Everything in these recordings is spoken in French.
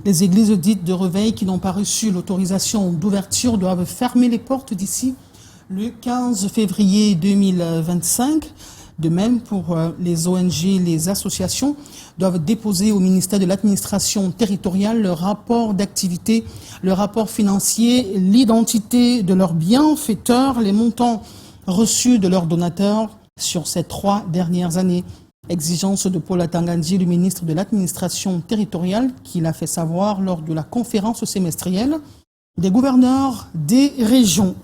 Les églises dites de réveil qui n'ont pas reçu l'autorisation d'ouverture doivent fermer les portes d'ici le 15 février 2025. De même, pour les ONG, les associations doivent déposer au ministère de l'administration territoriale le rapport d'activité, le rapport financier, l'identité de leurs bienfaiteurs, les montants reçus de leurs donateurs sur ces 3 dernières années. Exigence de Paul Atangandji, le ministre de l'administration territoriale, qui l'a fait savoir lors de la conférence semestrielle des gouverneurs des régions.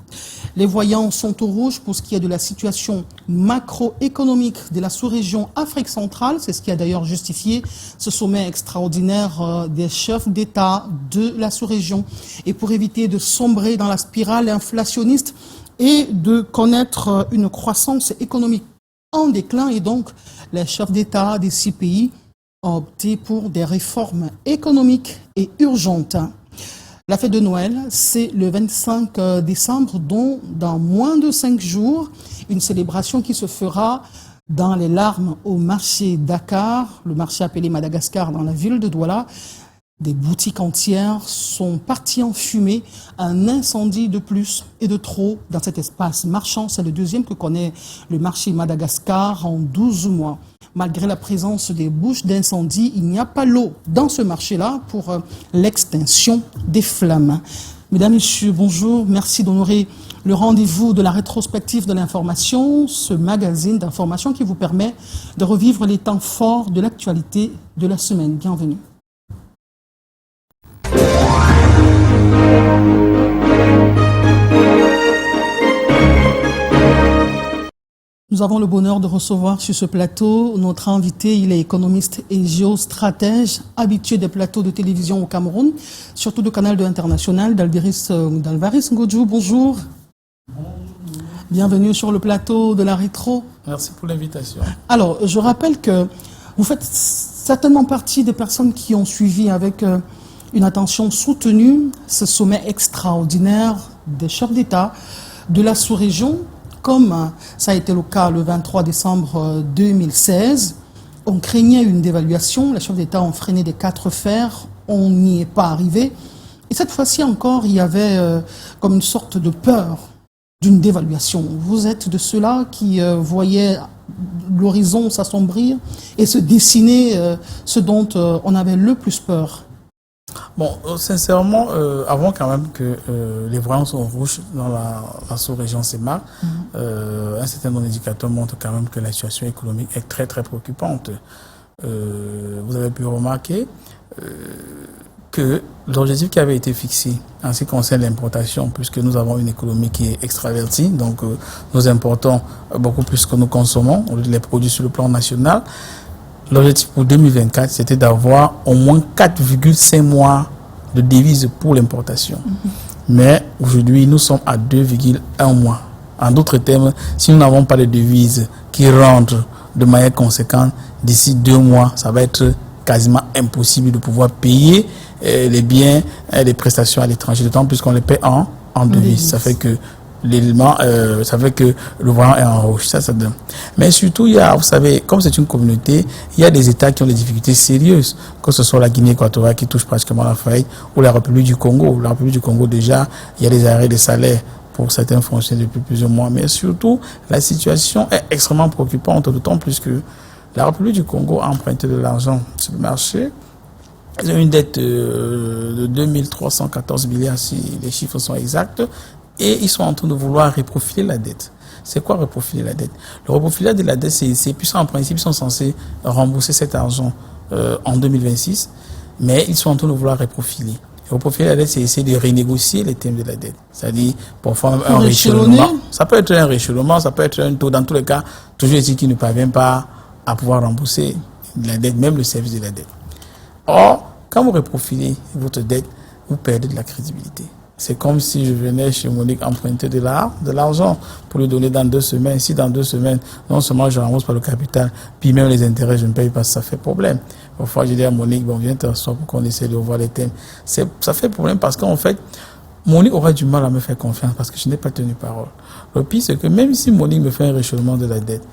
Les voyants sont au rouge pour ce qui est de la situation macroéconomique de la sous-région Afrique centrale. C'est ce qui a d'ailleurs justifié ce sommet extraordinaire des chefs d'État de la sous-région. Et pour éviter de sombrer dans la spirale inflationniste et de connaître une croissance économique en déclin, et donc les chefs d'État des 6 pays ont opté pour des réformes économiques et urgentes. La fête de Noël, c'est le 25 décembre, dont dans moins de 5 jours, une célébration qui se fera dans les larmes au marché Dakar, le marché appelé Madagascar dans la ville de Douala. Des boutiques entières sont parties en fumée. Un incendie de plus et de trop dans cet espace marchand. C'est le deuxième que connaît le marché Madagascar en 12 mois. Malgré la présence des bouches d'incendie, il n'y a pas l'eau dans ce marché-là pour l'extinction des flammes. Mesdames, Messieurs, bonjour. Merci d'honorer le rendez-vous de la rétrospective de l'information, ce magazine d'information qui vous permet de revivre les temps forts de l'actualité de la semaine. Bienvenue. Nous avons le bonheur de recevoir sur ce plateau notre invité. Il est économiste et géostratège, habitué des plateaux de télévision au Cameroun, surtout du canal de international d'Alvaris Ngodjou. Bonjour. Bienvenue sur le plateau de la rétro. Merci pour l'invitation. Alors, je rappelle que vous faites certainement partie des personnes qui ont suivi avec une attention soutenue ce sommet extraordinaire des chefs d'État de la sous-région. Comme ça a été le cas le 23 décembre 2016, on craignait une dévaluation. Les chefs d'État ont freiné des 4 fers, on n'y est pas arrivé. Et cette fois-ci encore, il y avait comme une sorte de peur d'une dévaluation. Vous êtes de ceux-là qui voyaient l'horizon s'assombrir et se dessiner ce dont on avait le plus peur. Bon, sincèrement, avant quand même que les voyants sont rouges dans la sous-région CEMA, un certain nombre d'indicateurs montrent quand même que la situation économique est très très préoccupante. Vous avez pu remarquer que l'objectif qui avait été fixé en ce qui concerne l'importation, puisque nous avons une économie qui est extravertie, donc nous importons beaucoup plus que nous consommons, les produits sur le plan national. L'objectif pour 2024, c'était d'avoir au moins 4,5 mois de devises pour l'importation. Mais aujourd'hui, nous sommes à 2,1 mois. En d'autres termes, si nous n'avons pas de devises qui rentrent de manière conséquente, d'ici 2 mois, ça va être quasiment impossible de pouvoir payer les biens et les prestations à l'étranger, d'autant plus qu'on les paie en devises. Ça fait que l'élément, ça fait que le voyant est en rouge, ça donne. Mais surtout, il y a, vous savez, comme c'est une communauté, il y a des États qui ont des difficultés sérieuses, que ce soit la Guinée équatoriale qui touche pratiquement la faillite, ou la République du Congo. La République du Congo, déjà, il y a des arrêts de salaire pour certains fonctionnaires depuis plusieurs mois. Mais surtout, la situation est extrêmement préoccupante, d'autant plus que la République du Congo a emprunté de l'argent sur le marché. Ils ont une dette de 2314 milliards, si les chiffres sont exacts. Et ils sont en train de vouloir reprofiler la dette. C'est quoi reprofiler la dette? Le reprofilage de la dette, c'est puissant. En principe, ils sont censés rembourser cet argent en 2026, mais ils sont en train de vouloir reprofiler. Reprofiler la dette, c'est essayer de renégocier les termes de la dette. C'est-à-dire, parfois un réchelonnement. Ça peut être un réchelonnement, ça peut être un taux. Dans tous les cas, toujours est-il qu'ils ne parviennent pas à pouvoir rembourser la dette, même le service de la dette. Or, quand vous reprofilez votre dette, vous perdez de la crédibilité. C'est comme si je venais chez Monique emprunter de l'argent pour lui donner dans 2 semaines. Si dans 2 semaines, non seulement je rembourse pas le capital, puis même les intérêts, je ne paye pas, ça fait problème. Parfois, je dis à Monique, bon, viens t'asseoir pour qu'on essaie de revoir les thèmes. Ça fait problème parce qu'en fait, Monique aura du mal à me faire confiance parce que je n'ai pas tenu parole. Le pire, c'est que même si Monique me fait un réchelonnement de la dette,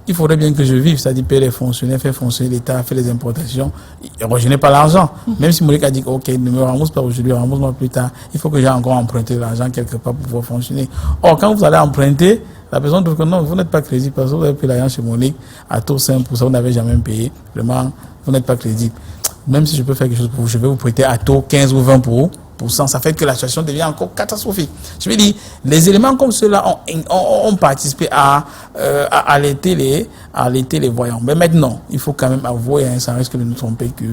il faudrait bien que je vive, c'est-à-dire payer les fonctionnaires, faire fonctionner l'État, faire les importations. Je n'ai pas l'argent. Même si Monique a dit, ok, ne me rembourse pas aujourd'hui, rembourse-moi plus tard, il faut que j'ai encore emprunté l'argent quelque part pour pouvoir fonctionner. Or, quand vous allez emprunter, la personne trouve que non, vous n'êtes pas crédible parce que vous avez payé l'argent chez Monique à taux 5%, vous n'avez jamais payé. Vraiment, vous n'êtes pas crédible. Même si je peux faire quelque chose pour vous, je vais vous prêter à taux 15 ou 20%. Ça fait que la situation devient encore catastrophique. Je veux dire, les éléments comme ceux-là ont participé à alerter les voyants. Mais maintenant, il faut quand même avouer, hein, sans risque de nous tromper, que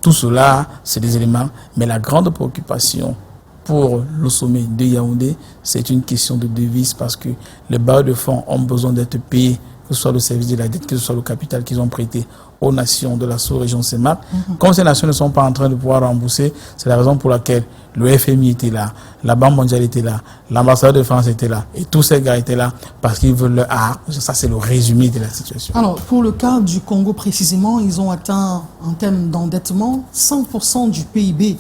tout cela, c'est des éléments. Mais la grande préoccupation pour le sommet de Yaoundé, c'est une question de devise parce que les bailleurs de fonds ont besoin d'être payés, que ce soit le service de la dette, que ce soit le capital qu'ils ont prêté aux nations de la sous-région CEMAC. Comme ces nations ne sont pas en train de pouvoir rembourser, c'est la raison pour laquelle le FMI était là, la Banque mondiale était là, l'ambassadeur de France était là, et tous ces gars étaient là parce qu'ils veulent leur art. Ça, c'est le résumé de la situation. Alors, pour le cas du Congo précisément, ils ont atteint, en termes d'endettement, 100% du PIB.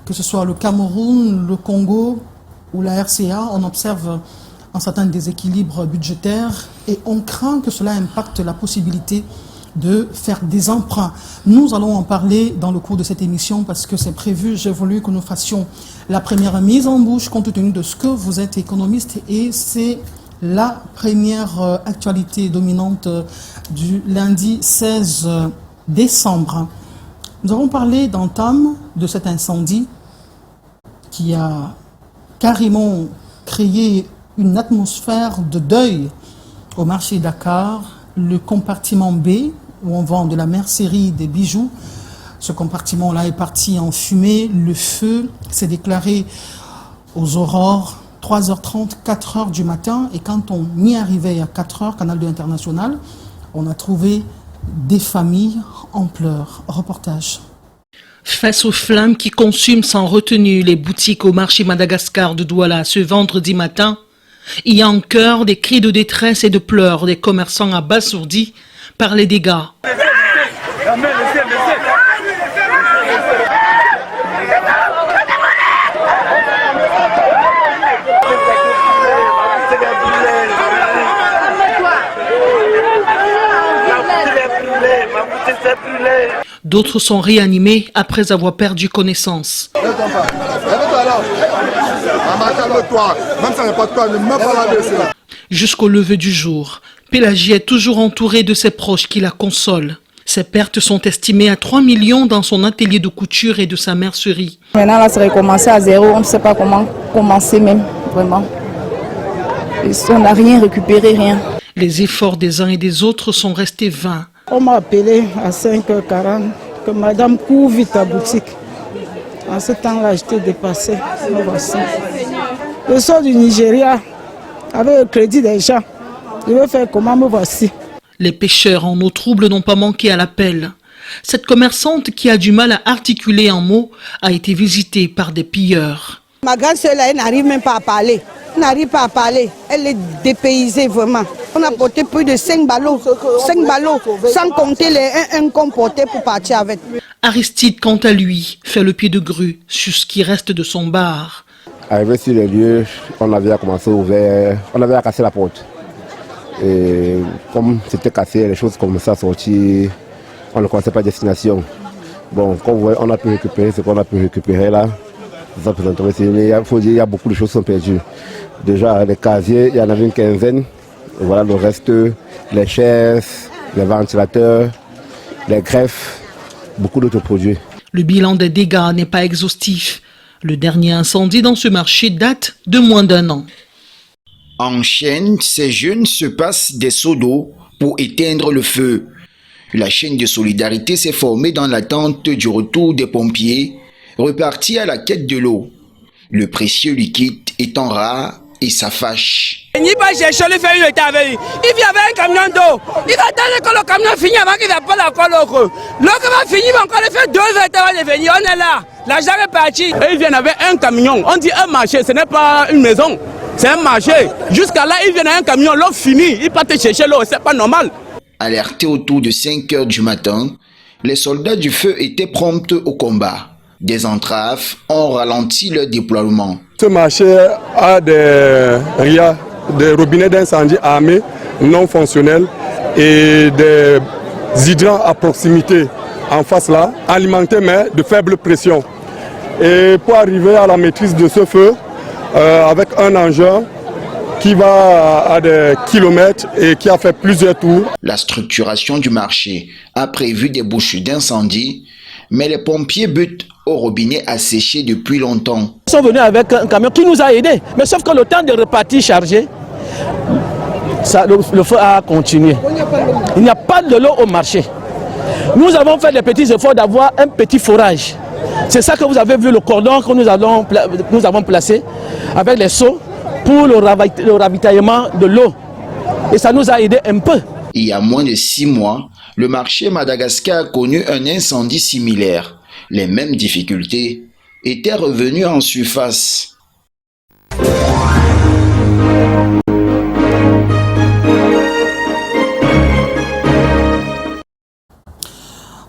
Que ce soit le Cameroun, le Congo ou la RCA, on observe un certain déséquilibre budgétaire et on craint que cela impacte la possibilité de faire des emprunts. Nous allons en parler dans le cours de cette émission parce que c'est prévu. J'ai voulu que nous fassions la première mise en bouche compte tenu de ce que vous êtes économiste et c'est la première actualité dominante du lundi 16 décembre. Nous avons parlé d'entame de cet incendie qui a carrément créé une atmosphère de deuil au marché Dakar, le compartiment B, où on vend de la mercerie, des bijoux. Ce compartiment-là est parti en fumée. Le feu s'est déclaré aux aurores, 3h30, 4h du matin. Et quand on y arrivait à 4h, Canal 2 International, on a trouvé des familles en pleurs. Reportage. Face aux flammes qui consument sans retenue les boutiques au marché Madagascar de Douala ce vendredi matin, il y a en chœur des cris de détresse et de pleurs des commerçants abasourdis par les dégâts. D'autres sont réanimés après avoir perdu connaissance. Jusqu'au lever du jour, Pélagie est toujours entourée de ses proches qui la consolent. Ses pertes sont estimées à 3 millions dans son atelier de couture et de sa mercerie. Maintenant, là, c'est recommencé à zéro. On ne sait pas comment commencer même, vraiment. Et on n'a rien récupéré, rien. Les efforts des uns et des autres sont restés vains. On m'a appelé à 5h40 que madame court vite à boutique. En ce temps-là, j'étais dépassé. Je sors du Nigeria avec le crédit des gens. Je vais faire comment, me voici. Les pêcheurs en eau trouble n'ont pas manqué à l'appel. Cette commerçante qui a du mal à articuler un mot a été visitée par des pilleurs. Ma grande soeur, elle n'arrive même pas à parler. Elle n'arrive pas à parler. Elle est dépaysée vraiment. On a porté plus de 5 ballots, sans compter les 1 qu'on portait pour partir avec. Aristide, quant à lui, fait le pied de grue sur ce qui reste de son bar. Arrivé sur les lieux, on avait commencé à ouvrir, on avait à casser la porte. Et comme c'était cassé, les choses commençaient à sortir, on ne connaissait pas de destination. Bon, comme vous voyez, on a pu récupérer ce qu'on a pu récupérer là. Mais il faut dire qu'il y a beaucoup de choses qui sont perdues. Déjà, les casiers, il y en avait une quinzaine. Et voilà le reste, les chaises, les ventilateurs, les greffes, beaucoup d'autres produits. Le bilan des dégâts n'est pas exhaustif. Le dernier incendie dans ce marché date de moins d'1 an. En chaîne, ces jeunes se passent des seaux d'eau pour éteindre le feu. La chaîne de solidarité s'est formée dans l'attente du retour des pompiers, repartis à la quête de l'eau. Le précieux liquide étant rare et ça fâche. Il va chercher le feu, il vient avec un camion d'eau. Il va attendre que le camion finisse avant qu'il ne va pas la colle. L'eau va finir, il va encore le faire 2 heures avant de venir. On est là. L'argent est parti. Et ils viennent avec un camion. On dit un marché, ce n'est pas une maison. C'est un marché. Jusqu'à là, ils viennent avec un camion. L'eau finit. Ils partent chercher l'eau. C'est pas normal. Alertés autour de 5 heures du matin, les soldats du feu étaient prompts au combat. Des entraves ont ralenti leur déploiement. Ce marché a des robinets d'incendie armés non fonctionnels et des hydrants à proximité en face là, alimentés mais de faible pression. Et pour arriver à la maîtrise de ce feu, avec un engin qui va à des kilomètres et qui a fait plusieurs tours. La structuration du marché a prévu des bouches d'incendie, mais les pompiers butent au robinet asséché depuis longtemps. Ils sont venus avec un camion qui nous a aidés, mais sauf que le temps de repartir chargé, le feu a continué. Il n'y a pas de l'eau au marché. Nous avons fait des petits efforts d'avoir un petit forage. C'est ça que vous avez vu, le cordon que nous avons placé avec les seaux pour le ravitaillement de l'eau. Et ça nous a aidé un peu. Il y a moins de 6 mois, le marché Madagascar a connu un incendie similaire. Les mêmes difficultés étaient revenues en surface.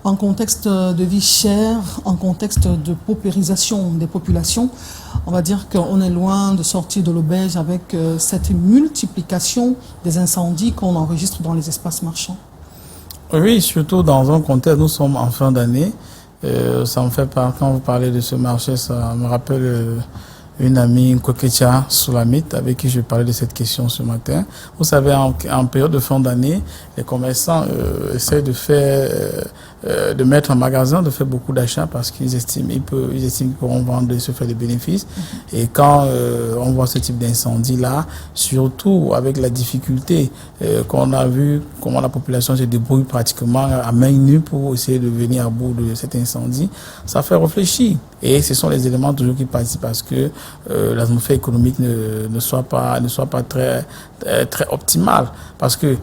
En contexte de vie chère, en contexte de paupérisation des populations, on va dire qu'on est loin de sortir de l'auberge avec cette multiplication des incendies qu'on enregistre dans les espaces marchands. Oui, surtout dans un contexte, nous sommes en fin d'année. Ça me fait pas, quand vous parlez de ce marché, ça me rappelle une amie, Kokecha Soulamit, avec qui je parlais de cette question ce matin. Vous savez, en période de fin d'année, les commerçants essaient de mettre en magasin, de faire beaucoup d'achats parce qu'ils estiment qu'ils pourront vendre et se faire des bénéfices. Et quand on voit ce type d'incendie-là, surtout avec la difficulté qu'on a vu, comment la population se débrouille pratiquement à main nue pour essayer de venir à bout de cet incendie, ça fait réfléchir. Et ce sont les éléments toujours qui participent parce que l'atmosphère économique ne soit pas très optimale. Parce que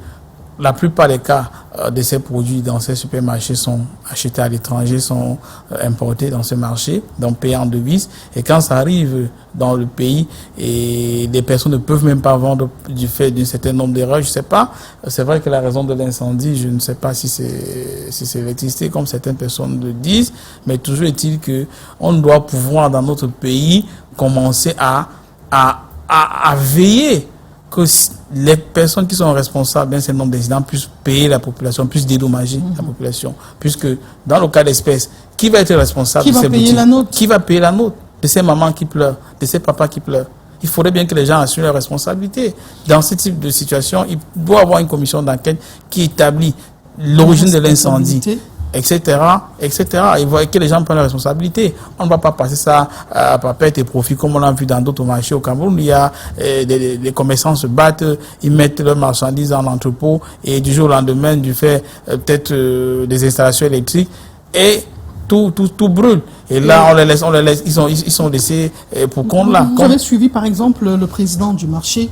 la plupart des cas de ces produits dans ces supermarchés sont achetés à l'étranger, sont importés dans ce marché, donc payés en devises. Et quand ça arrive dans le pays, et les personnes ne peuvent même pas vendre du fait d'un certain nombre d'erreurs, je ne sais pas. C'est vrai que la raison de l'incendie, je ne sais pas si c'est l'électricité, comme certaines personnes le disent, mais toujours est-il qu'on doit pouvoir, dans notre pays, commencer à veiller que les personnes qui sont responsables d'un certain nombre d'incidents puissent payer la population, puissent dédommager la population. Puisque dans le cas d'espèce, qui va être responsable de ces boutiques ? Qui va payer la nôtre ? De ces mamans qui pleurent, de ces papas qui pleurent. Il faudrait bien que les gens assument leurs responsabilités. Dans ce type de situation, il doit y avoir une commission d'enquête qui établit l'origine de l'incendie, etc., etc. Il faut que les gens prennent leurs responsabilités. On ne va pas passer ça à perte et profit comme on l'a vu dans d'autres marchés au Cameroun. Il y a des commerçants se battent, ils mettent leurs marchandises en entrepôt et du jour au lendemain, du fait peut-être des installations électriques et tout brûle. Et là, on les laisse, ils sont laissés pour compte là. Vous avez suivi par exemple le président du marché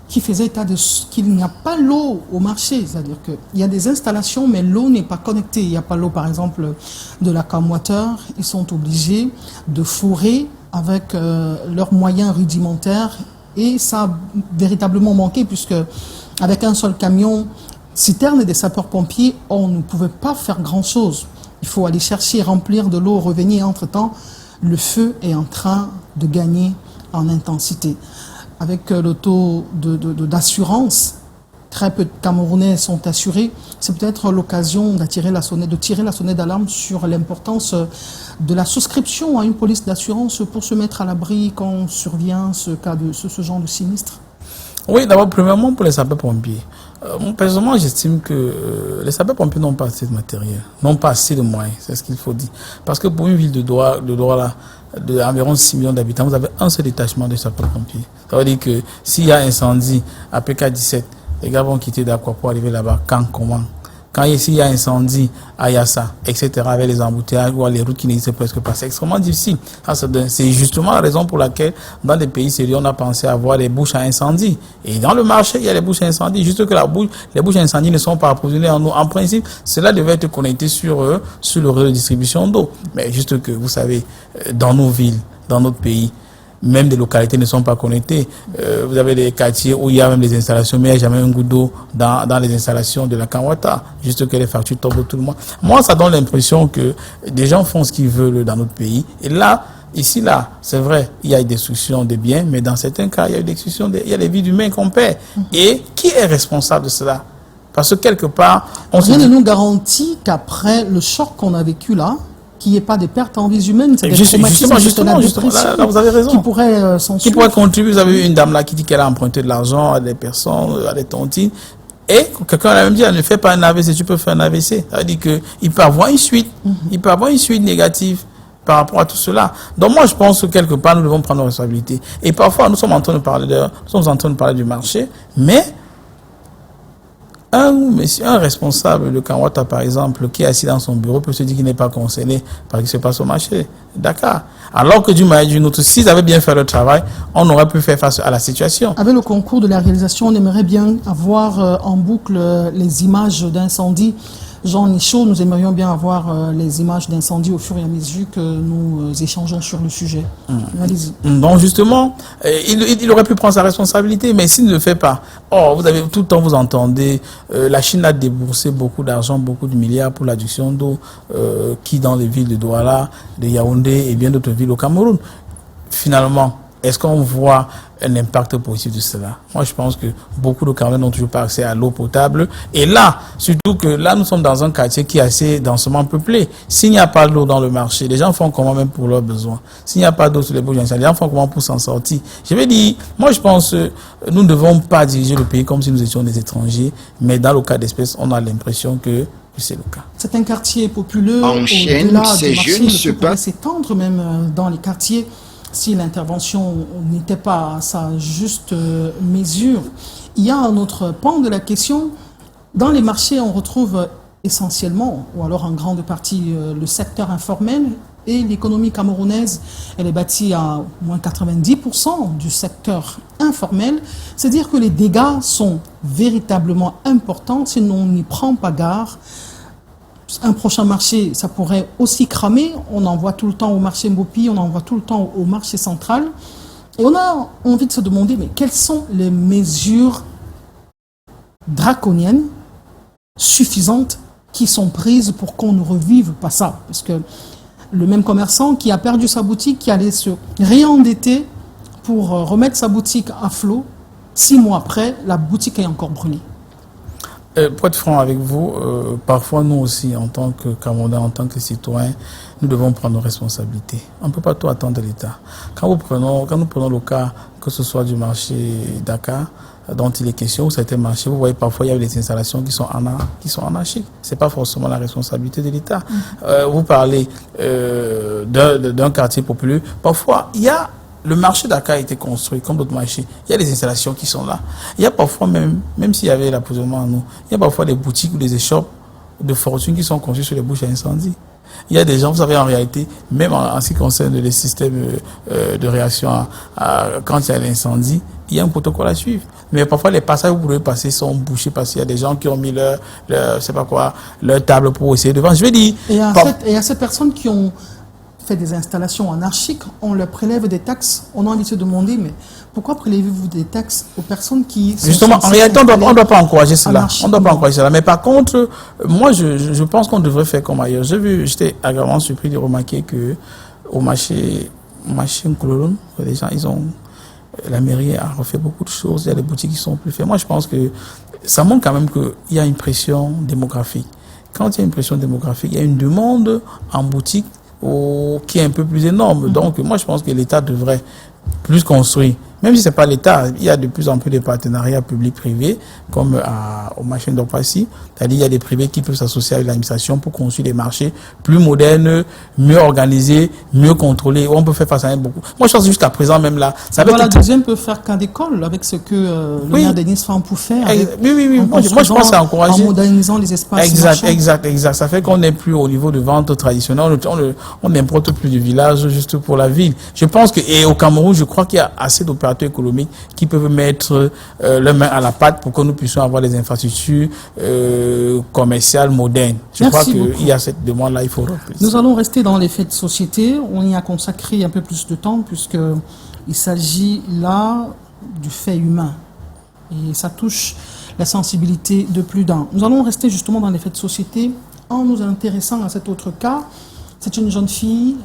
qui faisait état de qu'il n'y a pas l'eau au marché, c'est-à-dire qu'il y a des installations, mais l'eau n'est pas connectée. Il n'y a pas l'eau, par exemple, de la Cam Water. Ils sont obligés de fourrer avec leurs moyens rudimentaires et ça a véritablement manqué puisque avec un seul camion citerne des sapeurs-pompiers, on ne pouvait pas faire grand-chose. Il faut aller chercher, remplir de l'eau, revenir. Entre-temps, le feu est en train de gagner en intensité. Avec le taux d'assurance, très peu de Camerounais sont assurés. C'est peut-être l'occasion de tirer la sonnette d'alarme sur l'importance de la souscription à une police d'assurance pour se mettre à l'abri quand survient ce genre de sinistre. Oui, d'abord, premièrement, pour les sapeurs-pompiers. Personnellement, j'estime que les sapeurs-pompiers n'ont pas assez de matériel, n'ont pas assez de moyens, c'est ce qu'il faut dire. Parce que pour une ville de Douala, d'environ 6 millions d'habitants, vous avez un seul détachement de sapeurs-pompiers. Ça veut dire que s'il y a incendie à PK17, les gars vont quitter Dakwa pour arriver là-bas, comment. Quand s'il y a incendie à Yassa, etc., avec les embouteillages ou les routes qui n'existent presque pas, c'est extrêmement difficile. C'est justement la raison pour laquelle, dans des pays sérieux, on a pensé avoir des bouches à incendie. Et dans le marché, il y a les bouches à incendie. Juste que les bouches à incendie ne sont pas approvisionnées en eau. En principe, cela devait être connecté sur le réseau de distribution d'eau. Mais juste que, vous savez, dans nos villes, dans notre pays, même des localités ne sont pas connectées. Vous avez des quartiers où il y a même des installations, mais il n'y a jamais un goût d'eau dans les installations de la Kanwata. Juste que les factures tombent tout le monde. Moi, ça donne l'impression que des gens font ce qu'ils veulent dans notre pays. Et là, ici, c'est vrai, il y a une destruction des biens, mais dans certains cas, il y a une destruction, il y a des vies d'humains qu'on perd. Et qui est responsable de cela? Parce que quelque part, on rien ne nous garantit qu'après le choc qu'on a vécu là, qu'il n'y ait pas des pertes en vie humaine, c'est des traumatismes, justement, là, vous avez raison. Qui pourraient s'en Qui pourraient contribuer. Vous avez vu une dame là qui dit qu'elle a emprunté de l'argent à des personnes, à des tontines. Et quelqu'un a même dit, ne fais pas un AVC, tu peux faire un AVC. Ça veut dire qu'il peut avoir une suite. Il peut avoir une suite négative par rapport à tout cela. Donc moi, je pense que quelque part, nous devons prendre nos responsabilités. Et parfois, nous sommes en train de parler du marché, mais un responsable de Kanwata, par exemple, qui est assis dans son bureau, peut se dire qu'il n'est pas concerné par ce qui se passe au marché de Dakar. Alors que d'une manière ou d'une autre, s'ils avaient bien fait le travail, on aurait pu faire face à la situation. Avec le concours de la réalisation, on aimerait bien avoir en boucle les images d'incendie. Jean Nichaud, nous aimerions bien avoir les images d'incendie au fur et à mesure que nous échangeons sur le sujet. Allez-y. Donc justement, il aurait pu prendre sa responsabilité, mais s'il ne le fait pas, vous avez tout le temps, vous entendez, la Chine a déboursé beaucoup d'argent, beaucoup de milliards pour l'adduction d'eau qui dans les villes de Douala, de Yaoundé et bien d'autres villes au Cameroun. Finalement, est-ce qu'on voit un impact positif de cela? Moi, je pense que beaucoup de Camerounais n'ont toujours pas accès à l'eau potable. Et là, surtout que là, nous sommes dans un quartier qui est assez densément peuplé. S'il n'y a pas d'eau dans le marché, les gens font comment même pour leurs besoins? S'il n'y a pas d'eau sur les bouches, les gens font comment pour s'en sortir? Je vais dire, moi, je pense que nous ne devons pas diriger le pays comme si nous étions des étrangers. Mais dans le cas d'espèce, on a l'impression que c'est le cas. C'est un quartier populeux. En chaîne, ces jeunes se passent. S'étendre même dans les quartiers si l'intervention n'était pas à sa juste mesure. Il y a un autre pan de la question. Dans les marchés, on retrouve essentiellement, ou alors en grande partie, le secteur informel. Et l'économie camerounaise, elle est bâtie à moins 90% du secteur informel. C'est-à-dire que les dégâts sont véritablement importants si on n'y prend pas garde. Un prochain marché, ça pourrait aussi cramer. On en voit tout le temps au marché Mbopi, on en voit tout le temps au marché central. Et on a envie de se demander, mais quelles sont les mesures draconiennes, suffisantes, qui sont prises pour qu'on ne revive pas ça? Parce que le même commerçant qui a perdu sa boutique, qui allait se réendetter pour remettre sa boutique à flot, 6 mois après, la boutique est encore brûlée. Pour être franc avec vous, parfois nous aussi, en tant que Camerounais, en tant que citoyens, nous devons prendre nos responsabilités. On ne peut pas tout attendre de l'État. Quand nous prenons le cas, que ce soit du marché Dakar, dont il est question, ou certains marchés, vous voyez parfois il y a des installations qui sont anarchiques. Ce n'est pas forcément la responsabilité de l'État. Vous parlez d'un quartier populaire. Parfois, il y a le marché Dakar a été construit comme d'autres marchés. Il y a des installations qui sont là. Il y a parfois même s'il y avait l'approvisionnement à nous, il y a parfois des boutiques ou des échoppes de fortune qui sont construites sur les bouches à incendie. Il y a des gens, vous savez, en réalité, même en ce qui concerne les systèmes de réaction quand il y a l'incendie, il y a un protocole à suivre. Mais parfois, les passages où vous pouvez passer sont bouchés parce qu'il y a des gens qui ont mis leur table pour essayer de vendre. Je vais dire... Et il y a ces personnes qui ont fait des installations anarchiques, on leur prélève des taxes. On a envie de se demander, mais pourquoi prélevez-vous des taxes aux personnes qui... Justement, en réalité, on ne doit pas encourager cela. On ne doit pas encourager cela. Mais par contre, moi, je pense qu'on devrait faire comme ailleurs. J'étais agréablement surpris de remarquer qu'au marché Nkololon, les gens, la mairie a refait beaucoup de choses. Il y a des boutiques qui sont plus faites. Moi, je pense que ça montre quand même qu'il y a une pression démographique. Quand il y a une pression démographique, il y a une demande en boutique qui est un peu plus énorme. Donc, moi, je pense que l'État devrait plus construire. Même si ce n'est pas l'État, il y a de plus en plus de partenariats publics-privés, comme au marché d'Opassi. C'est-à-dire qu'il y a des privés qui peuvent s'associer avec l'administration pour construire des marchés plus modernes, mieux organisés, mieux contrôlés. On peut faire face à beaucoup. Moi, je pense jusqu'à présent, même là... La deuxième peut faire qu'un d'école avec ce que le maire Denis Fan peut faire. Oui. Moi, je pense que c'est encouragé. En modernisant les espaces. Exact. Ça fait qu'on n'est plus au niveau de vente traditionnelle. On n'importe plus du village juste pour la ville. Je pense que, et au Cameroun, je crois qu'il y a assez d'opérateurs économiques qui peuvent mettre leurs mains à la pâte pour que nous puissions avoir des infrastructures commerciales modernes. Je crois qu'il y a cette demande-là, il faut reprendre. Nous allons rester dans les faits de société. On y a consacré un peu plus de temps puisqu'il s'agit là du fait humain. Et ça touche la sensibilité de plus d'un. Nous allons rester justement dans les faits de société en nous intéressant à cet autre cas. C'est une jeune fille,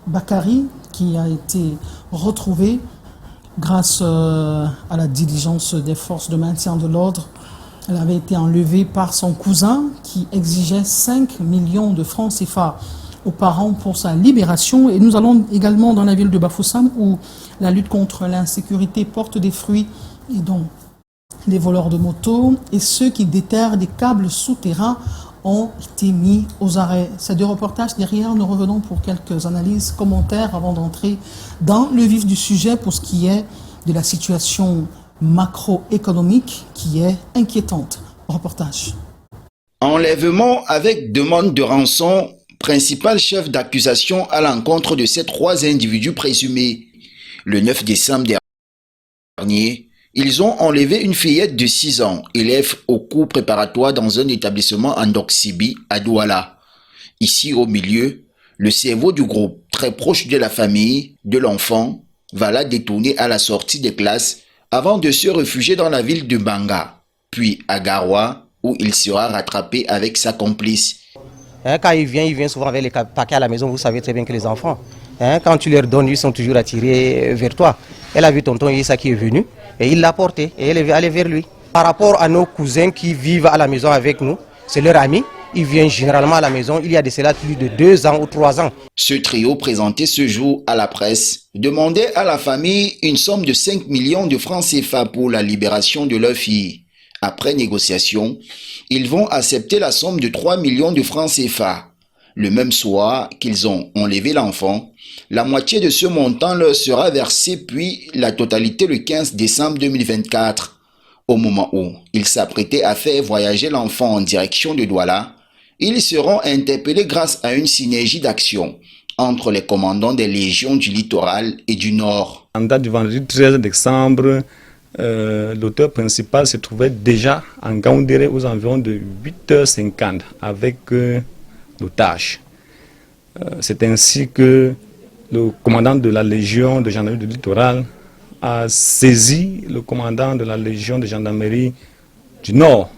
Bakari, qui a été retrouvée grâce à la diligence des forces de maintien de l'ordre Elle avait été enlevée par son cousin qui exigeait 5 millions de francs CFA aux parents pour sa libération. Et nous allons également dans la ville de Bafoussam où la lutte contre l'insécurité porte des fruits et donc les voleurs de motos et ceux qui déterrent des câbles souterrains ont été mis aux arrêts. Ces deux reportages derrière, nous revenons pour quelques analyses, commentaires avant d'entrer dans le vif du sujet pour ce qui est de la situation macroéconomique qui est inquiétante. Reportage. Enlèvement avec demande de rançon, principal chef d'accusation à l'encontre de ces 3 individus présumés. Le 9 décembre dernier, ils ont enlevé une fillette de 6 ans, élève au cours préparatoire dans un établissement en Doxibi à Douala. Ici au milieu, le cerveau du groupe, très proche de la famille de l'enfant, va la détourner à la sortie des classes avant de se réfugier dans la ville de Banga, puis à Garoua, où il sera rattrapé avec sa complice. Quand il vient souvent avec les paquets à la maison, vous savez très bien que les enfants, quand tu leur donnes, ils sont toujours attirés vers toi. Elle a vu tonton Issa qui est venu et il l'a porté et elle est allée vers lui. Par rapport à nos cousins qui vivent à la maison avec nous, c'est leur ami. Ils viennent généralement à la maison, il y a de cela plus de 2 ans ou 3 ans. Ce trio présenté ce jour à la presse demandait à la famille une somme de 5 millions de francs CFA pour la libération de leur fille. Après négociation, ils vont accepter la somme de 3 millions de francs CFA. Le même soir qu'ils ont enlevé l'enfant, la moitié de ce montant leur sera versée puis la totalité le 15 décembre 2024. Au moment où ils s'apprêtaient à faire voyager l'enfant en direction de Douala, ils seront interpellés grâce à une synergie d'action entre les commandants des légions du littoral et du nord. En date du vendredi 13 décembre, l'auteur principal se trouvait déjà en Gaoundéré aux environs de 8h50 avec l'otage. C'est ainsi que le commandant de la Légion de gendarmerie du littoral a saisi le commandant de la Légion de gendarmerie du Nord.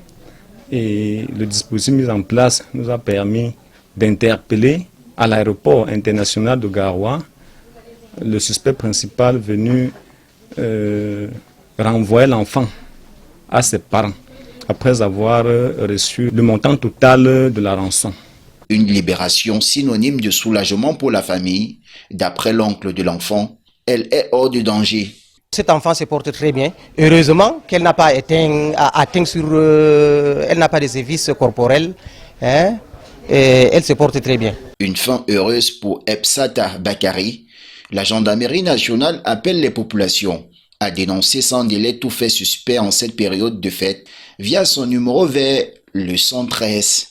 Et le dispositif mis en place nous a permis d'interpeller à l'aéroport international de Garoua le suspect principal venu renvoyer l'enfant à ses parents après avoir reçu le montant total de la rançon. Une libération synonyme de soulagement pour la famille. D'après l'oncle de l'enfant, elle est hors de danger. Cet enfant se porte très bien. Heureusement qu'elle n'a pas atteint sur... elle n'a pas de sévices corporels. Et elle se porte très bien. Une fin heureuse pour Epsata Bakari. La gendarmerie nationale appelle les populations à dénoncer sans délai tout fait suspect en cette période de fête via son numéro vert, le 113.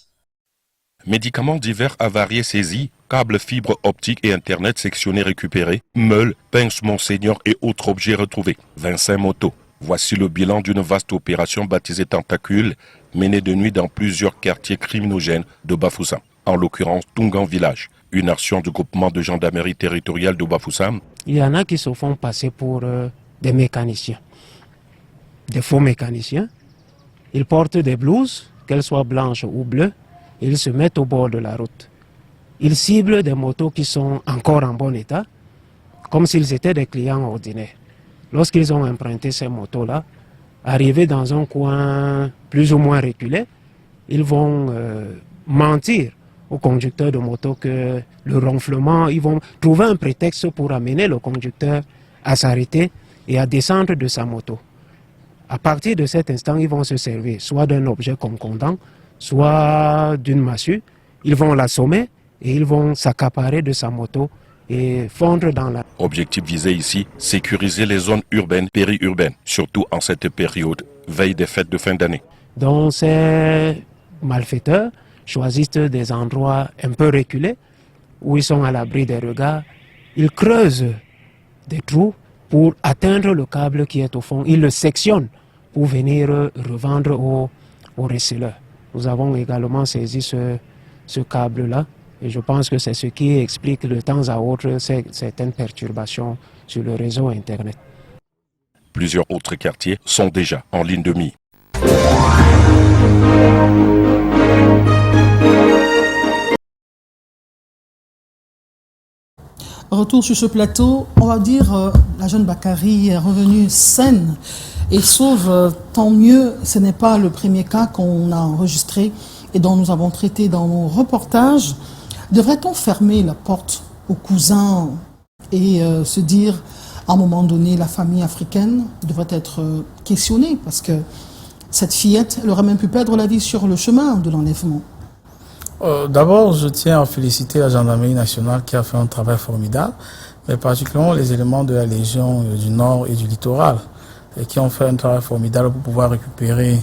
Médicaments divers avariés saisis, câbles fibre optique et internet sectionnés récupérés, meules, pinces Monseigneur et autres objets retrouvés. 25 motos. Voici le bilan d'une vaste opération baptisée Tentacule, menée de nuit dans plusieurs quartiers criminogènes de Bafoussam, en l'occurrence Tungan Village, une action du groupement de gendarmerie territoriale de Bafoussam. Il y en a qui se font passer pour des mécaniciens, des faux mécaniciens. Ils portent des blouses, qu'elles soient blanches ou bleues. Ils se mettent au bord de la route. Ils ciblent des motos qui sont encore en bon état, comme s'ils étaient des clients ordinaires. Lorsqu'ils ont emprunté ces motos-là, arrivés dans un coin plus ou moins reculé, ils vont mentir au conducteur de moto que le ronflement, ils vont trouver un prétexte pour amener le conducteur à s'arrêter et à descendre de sa moto. À partir de cet instant, ils vont se servir soit d'un objet concordant, soit d'une massue. Ils vont l'assommer et ils vont s'accaparer de sa moto et fondre dans la... Objectif visé ici, sécuriser les zones urbaines, périurbaines, surtout en cette période, veille des fêtes de fin d'année. Donc ces malfaiteurs choisissent des endroits un peu reculés, où ils sont à l'abri des regards. Ils creusent des trous pour atteindre le câble qui est au fond. Ils le sectionnent pour venir revendre aux receleurs. Nous avons également saisi ce câble-là et je pense que c'est ce qui explique de temps à autre certaines perturbations sur le réseau Internet. Plusieurs autres quartiers sont déjà en ligne de mire. Retour sur ce plateau, on va dire la jeune Bakari est revenue saine et sauve, tant mieux. Ce n'est pas le premier cas qu'on a enregistré et dont nous avons traité dans nos reportages. Devrait-on fermer la porte aux cousins et se dire, à un moment donné, la famille africaine devrait être questionnée parce que cette fillette, elle aurait même pu perdre la vie sur le chemin de l'enlèvement. D'abord, je tiens à féliciter la gendarmerie nationale qui a fait un travail formidable, mais particulièrement les éléments de la Légion du Nord et du littoral, et qui ont fait un travail formidable pour pouvoir récupérer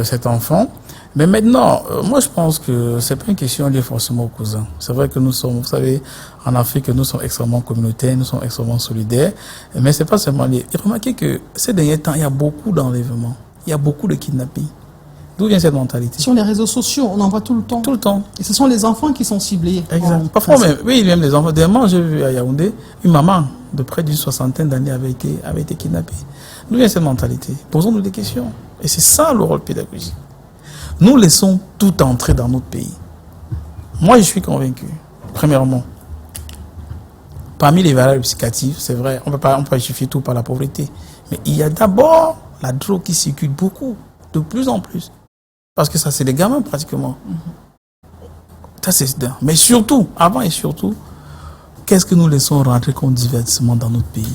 cet enfant. Mais maintenant, moi je pense que c'est pas une question liée forcément aux cousins. C'est vrai que nous sommes, vous savez, en Afrique, nous sommes extrêmement communautaires, nous sommes extrêmement solidaires, mais c'est pas seulement lié. Et remarquez que ces derniers temps, il y a beaucoup d'enlèvements, il y a beaucoup de kidnappings. D'où vient cette mentalité? Sur les réseaux sociaux, on en voit tout le temps. Tout le temps. Et ce sont les enfants qui sont ciblés. Exact. Parfois même, oui, même les enfants. Dernièrement, j'ai vu à Yaoundé, une maman de près d'une 60aine d'années avait été kidnappée. D'où vient cette mentalité? Posons-nous des questions. Et c'est ça le rôle pédagogique. Nous laissons tout entrer dans notre pays. Moi, je suis convaincu, premièrement, parmi les valeurs psychiatrives, c'est vrai, on peut pas justifier tout par la pauvreté. Mais il y a d'abord la drogue qui circule beaucoup, de plus en plus. Parce que ça, c'est des gamins pratiquement. Ça, c'est dingue. Mais surtout, avant et surtout, qu'est-ce que nous laissons rentrer comme divertissement dans notre pays?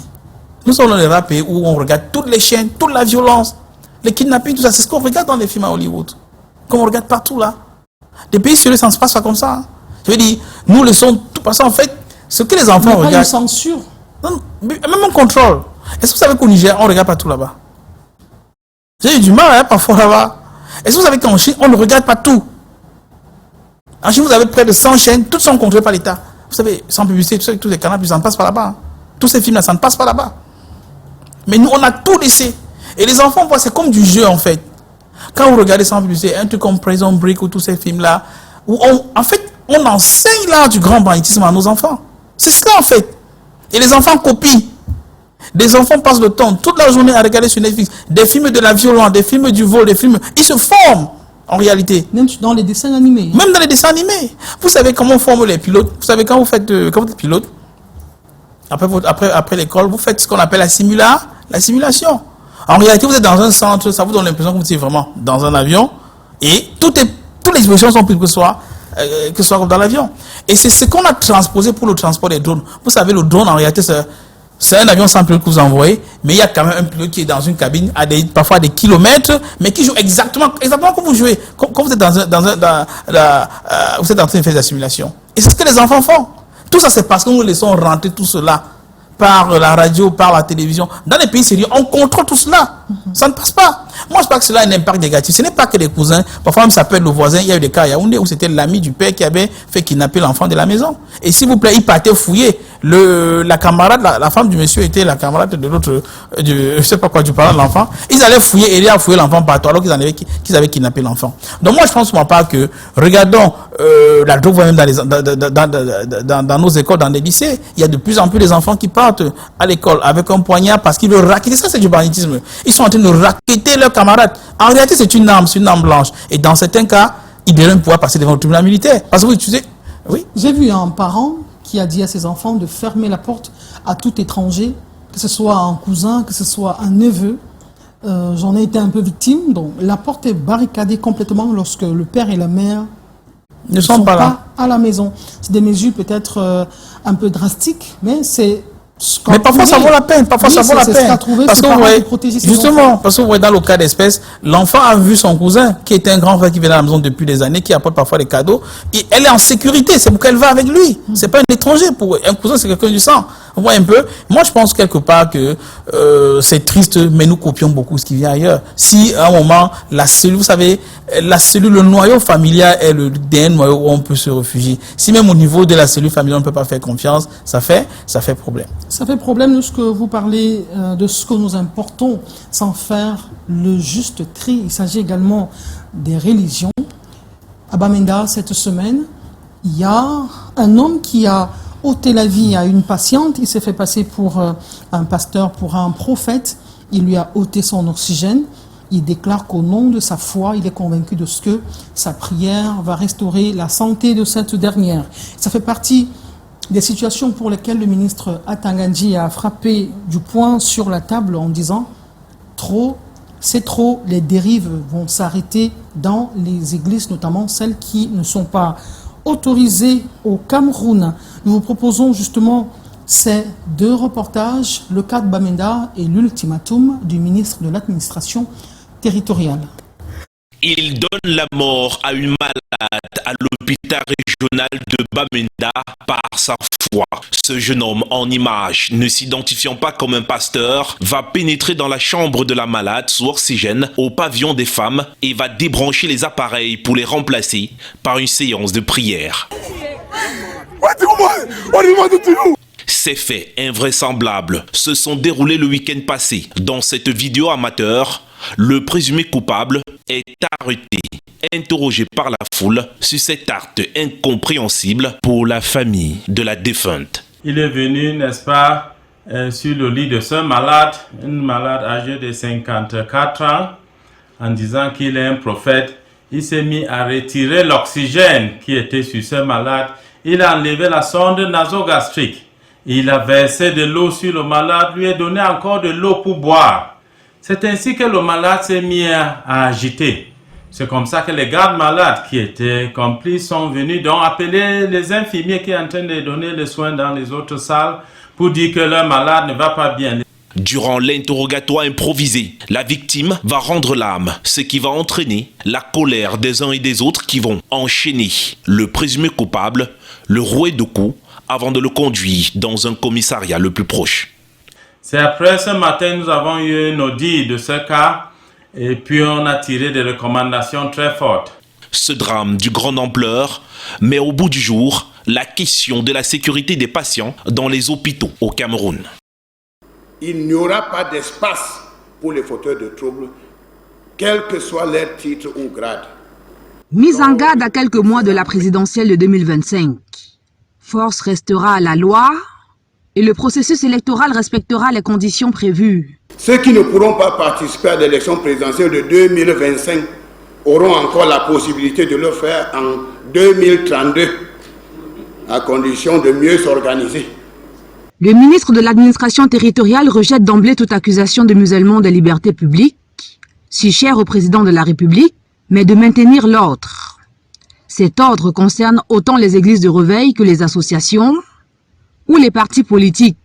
Nous sommes dans les rares pays où on regarde toutes les chaînes, toute la violence, les kidnappings, tout ça. C'est ce qu'on regarde dans les films à Hollywood. Comme on regarde partout là. Des pays sérieux, ça ne se passe pas comme ça. Je veux dire, nous laissons tout passer. En fait, ce que les enfants regardent. Pas de censure. Non, même un contrôle. Est-ce que vous savez qu'au Niger, on ne regarde pas tout là-bas? J'ai eu du mal parfois là-bas. Est-ce que vous savez qu'en Chine, on ne regarde pas tout? En Chine, vous avez près de 100 chaînes, toutes sont contrôlées par l'État. Vous savez, sans publicité, tous les canaux, ça ne passe pas là-bas. Tous ces films-là, ça ne passe pas là-bas. Mais nous, on a tout laissé. Et les enfants, c'est comme du jeu, en fait. Quand vous regardez sans publicité, un truc comme Prison Break ou tous ces films-là, où en fait, on enseigne l'art du grand banditisme à nos enfants. C'est cela, en fait. Et les enfants copient. Des enfants passent le temps toute la journée à regarder sur Netflix des films de la violence, des films du vol, des films. Ils se forment en réalité. Même dans les dessins animés. Même dans les dessins animés. Vous savez comment on forme les pilotes. Vous savez quand vous êtes pilote, après l'école, vous faites ce qu'on appelle la simulation. En réalité, vous êtes dans un centre, ça vous donne l'impression que vous êtes vraiment dans un avion et toutes les dispositions sont prises que ce soit comme dans l'avion. Et c'est ce qu'on a transposé pour le transport des drones. Vous savez, le drone en réalité, c'est un avion sans pilote que vous envoyez, mais il y a quand même un pilote qui est dans une cabine parfois à des kilomètres, mais qui joue exactement comme vous jouez, quand vous êtes vous êtes en train de faire la simulation. Et c'est ce que les enfants font. Tout ça, c'est parce que nous laissons rentrer tout cela par la radio, par la télévision. Dans les pays sérieux, on contrôle tout cela. Ça ne passe pas. Moi, je pense que cela a un impact négatif. Ce n'est pas que les cousins. Parfois, même ça peut être le voisin. Il y a eu des cas à Yaoundé où c'était l'ami du père qui avait fait kidnapper l'enfant de la maison. Et s'il vous plaît, il partait fouiller. La camarade, la femme du monsieur était la camarade de l'autre, je ne sais pas quoi, du parent de l'enfant. Ils allaient fouiller et il a fouillé l'enfant partout alors qu'ils avaient kidnappé l'enfant. Donc moi, je pense pour ma part que, regardons la drogue même dans nos écoles, dans les lycées. Il y a de plus en plus des enfants qui partent à l'école avec un poignard parce qu'ils veulent racketter. Ça, c'est du banditisme. Ils sont en train de racketter leurs camarades. En réalité, c'est une arme blanche. Et dans certains cas, ils devraient pouvoir passer devant le tribunal militaire. Parce que vous utilisez... Oui. J'ai vu un parent qui a dit à ses enfants de fermer la porte à tout étranger, que ce soit un cousin, que ce soit un neveu. J'en ai été un peu victime. Donc la porte est barricadée complètement lorsque le père et la mère ne sont pas à la maison. C'est des mesures peut-être un peu drastiques, mais c'est... Mais parfois ça vaut la peine, parce que vous voyez, justement, parce que vous voyez dans le cas d'espèce, l'enfant a vu son cousin qui était un grand frère qui vient à la maison depuis des années, qui apporte parfois des cadeaux, et elle est en sécurité, c'est pourquoi elle va avec lui. C'est pas un étranger pour un cousin, c'est quelqu'un du sang. Vous voyez un peu. Moi, je pense quelque part que c'est triste, mais nous copions beaucoup ce qui vient ailleurs. Si à un moment la cellule, vous savez, le noyau familial est le dernier noyau où on peut se réfugier. Si même au niveau de la cellule familiale on ne peut pas faire confiance, ça fait problème. Ça fait problème lorsque vous parlez de ce que nous importons sans faire le juste tri. Il s'agit également des religions. À Bamenda, cette semaine, il y a un homme qui a ôté la vie à une patiente. Il s'est fait passer pour un pasteur, pour un prophète. Il lui a ôté son oxygène. Il déclare qu'au nom de sa foi, il est convaincu de ce que sa prière va restaurer la santé de cette dernière. Ça fait partie des situations pour lesquelles le ministre Atangandji a frappé du poing sur la table en disant « trop, c'est trop, les dérives vont s'arrêter dans les églises, notamment celles qui ne sont pas autorisées au Cameroun. Nous vous proposons justement ces deux reportages, le cas de Bamenda et l'ultimatum du ministre de l'administration territoriale. Il donne la mort à une malade à l'hôpital régional de Bamenda par sa foi. Ce jeune homme en image, ne s'identifiant pas comme un pasteur, va pénétrer dans la chambre de la malade sous oxygène au pavillon des femmes et va débrancher les appareils pour les remplacer par une séance de prière. Ces faits invraisemblables se sont déroulés le week-end passé. Dans cette vidéo amateur, le présumé coupable est arrêté, interrogé par la foule sur cet acte incompréhensible pour la famille de la défunte. Il est venu, n'est-ce pas, sur le lit de ce malade, une malade âgée de 54 ans, en disant qu'il est un prophète. Il s'est mis à retirer l'oxygène qui était sur ce malade. Il a enlevé la sonde nasogastrique. Il a versé de l'eau sur le malade, lui a donné encore de l'eau pour boire. C'est ainsi que le malade s'est mis à agiter. C'est comme ça que les gardes malades qui étaient complices sont venus donc appeler les infirmiers qui sont en train de donner les soins dans les autres salles pour dire que leur malade ne va pas bien. Durant l'interrogatoire improvisé, la victime va rendre l'âme, ce qui va entraîner la colère des uns et des autres qui vont enchaîner le présumé coupable, le rouer de coups, avant de le conduire dans un commissariat le plus proche. C'est après ce matin nous avons eu une audit de ce cas et puis on a tiré des recommandations très fortes. Ce drame d'une grande ampleur met au bout du jour la question de la sécurité des patients dans les hôpitaux au Cameroun. Il n'y aura pas d'espace pour les fauteurs de troubles, quel que soit leur titre ou grade. Mise en garde à quelques mois de la présidentielle de 2025. Force restera à la loi et le processus électoral respectera les conditions prévues. Ceux qui ne pourront pas participer à l'élection présidentielle de 2025 auront encore la possibilité de le faire en 2032, à condition de mieux s'organiser. Le ministre de l'administration territoriale rejette d'emblée toute accusation de musulman des libertés publiques, si cher au président de la République, mais de maintenir l'ordre. Cet ordre concerne autant les églises de réveil que les associations ou les partis politiques.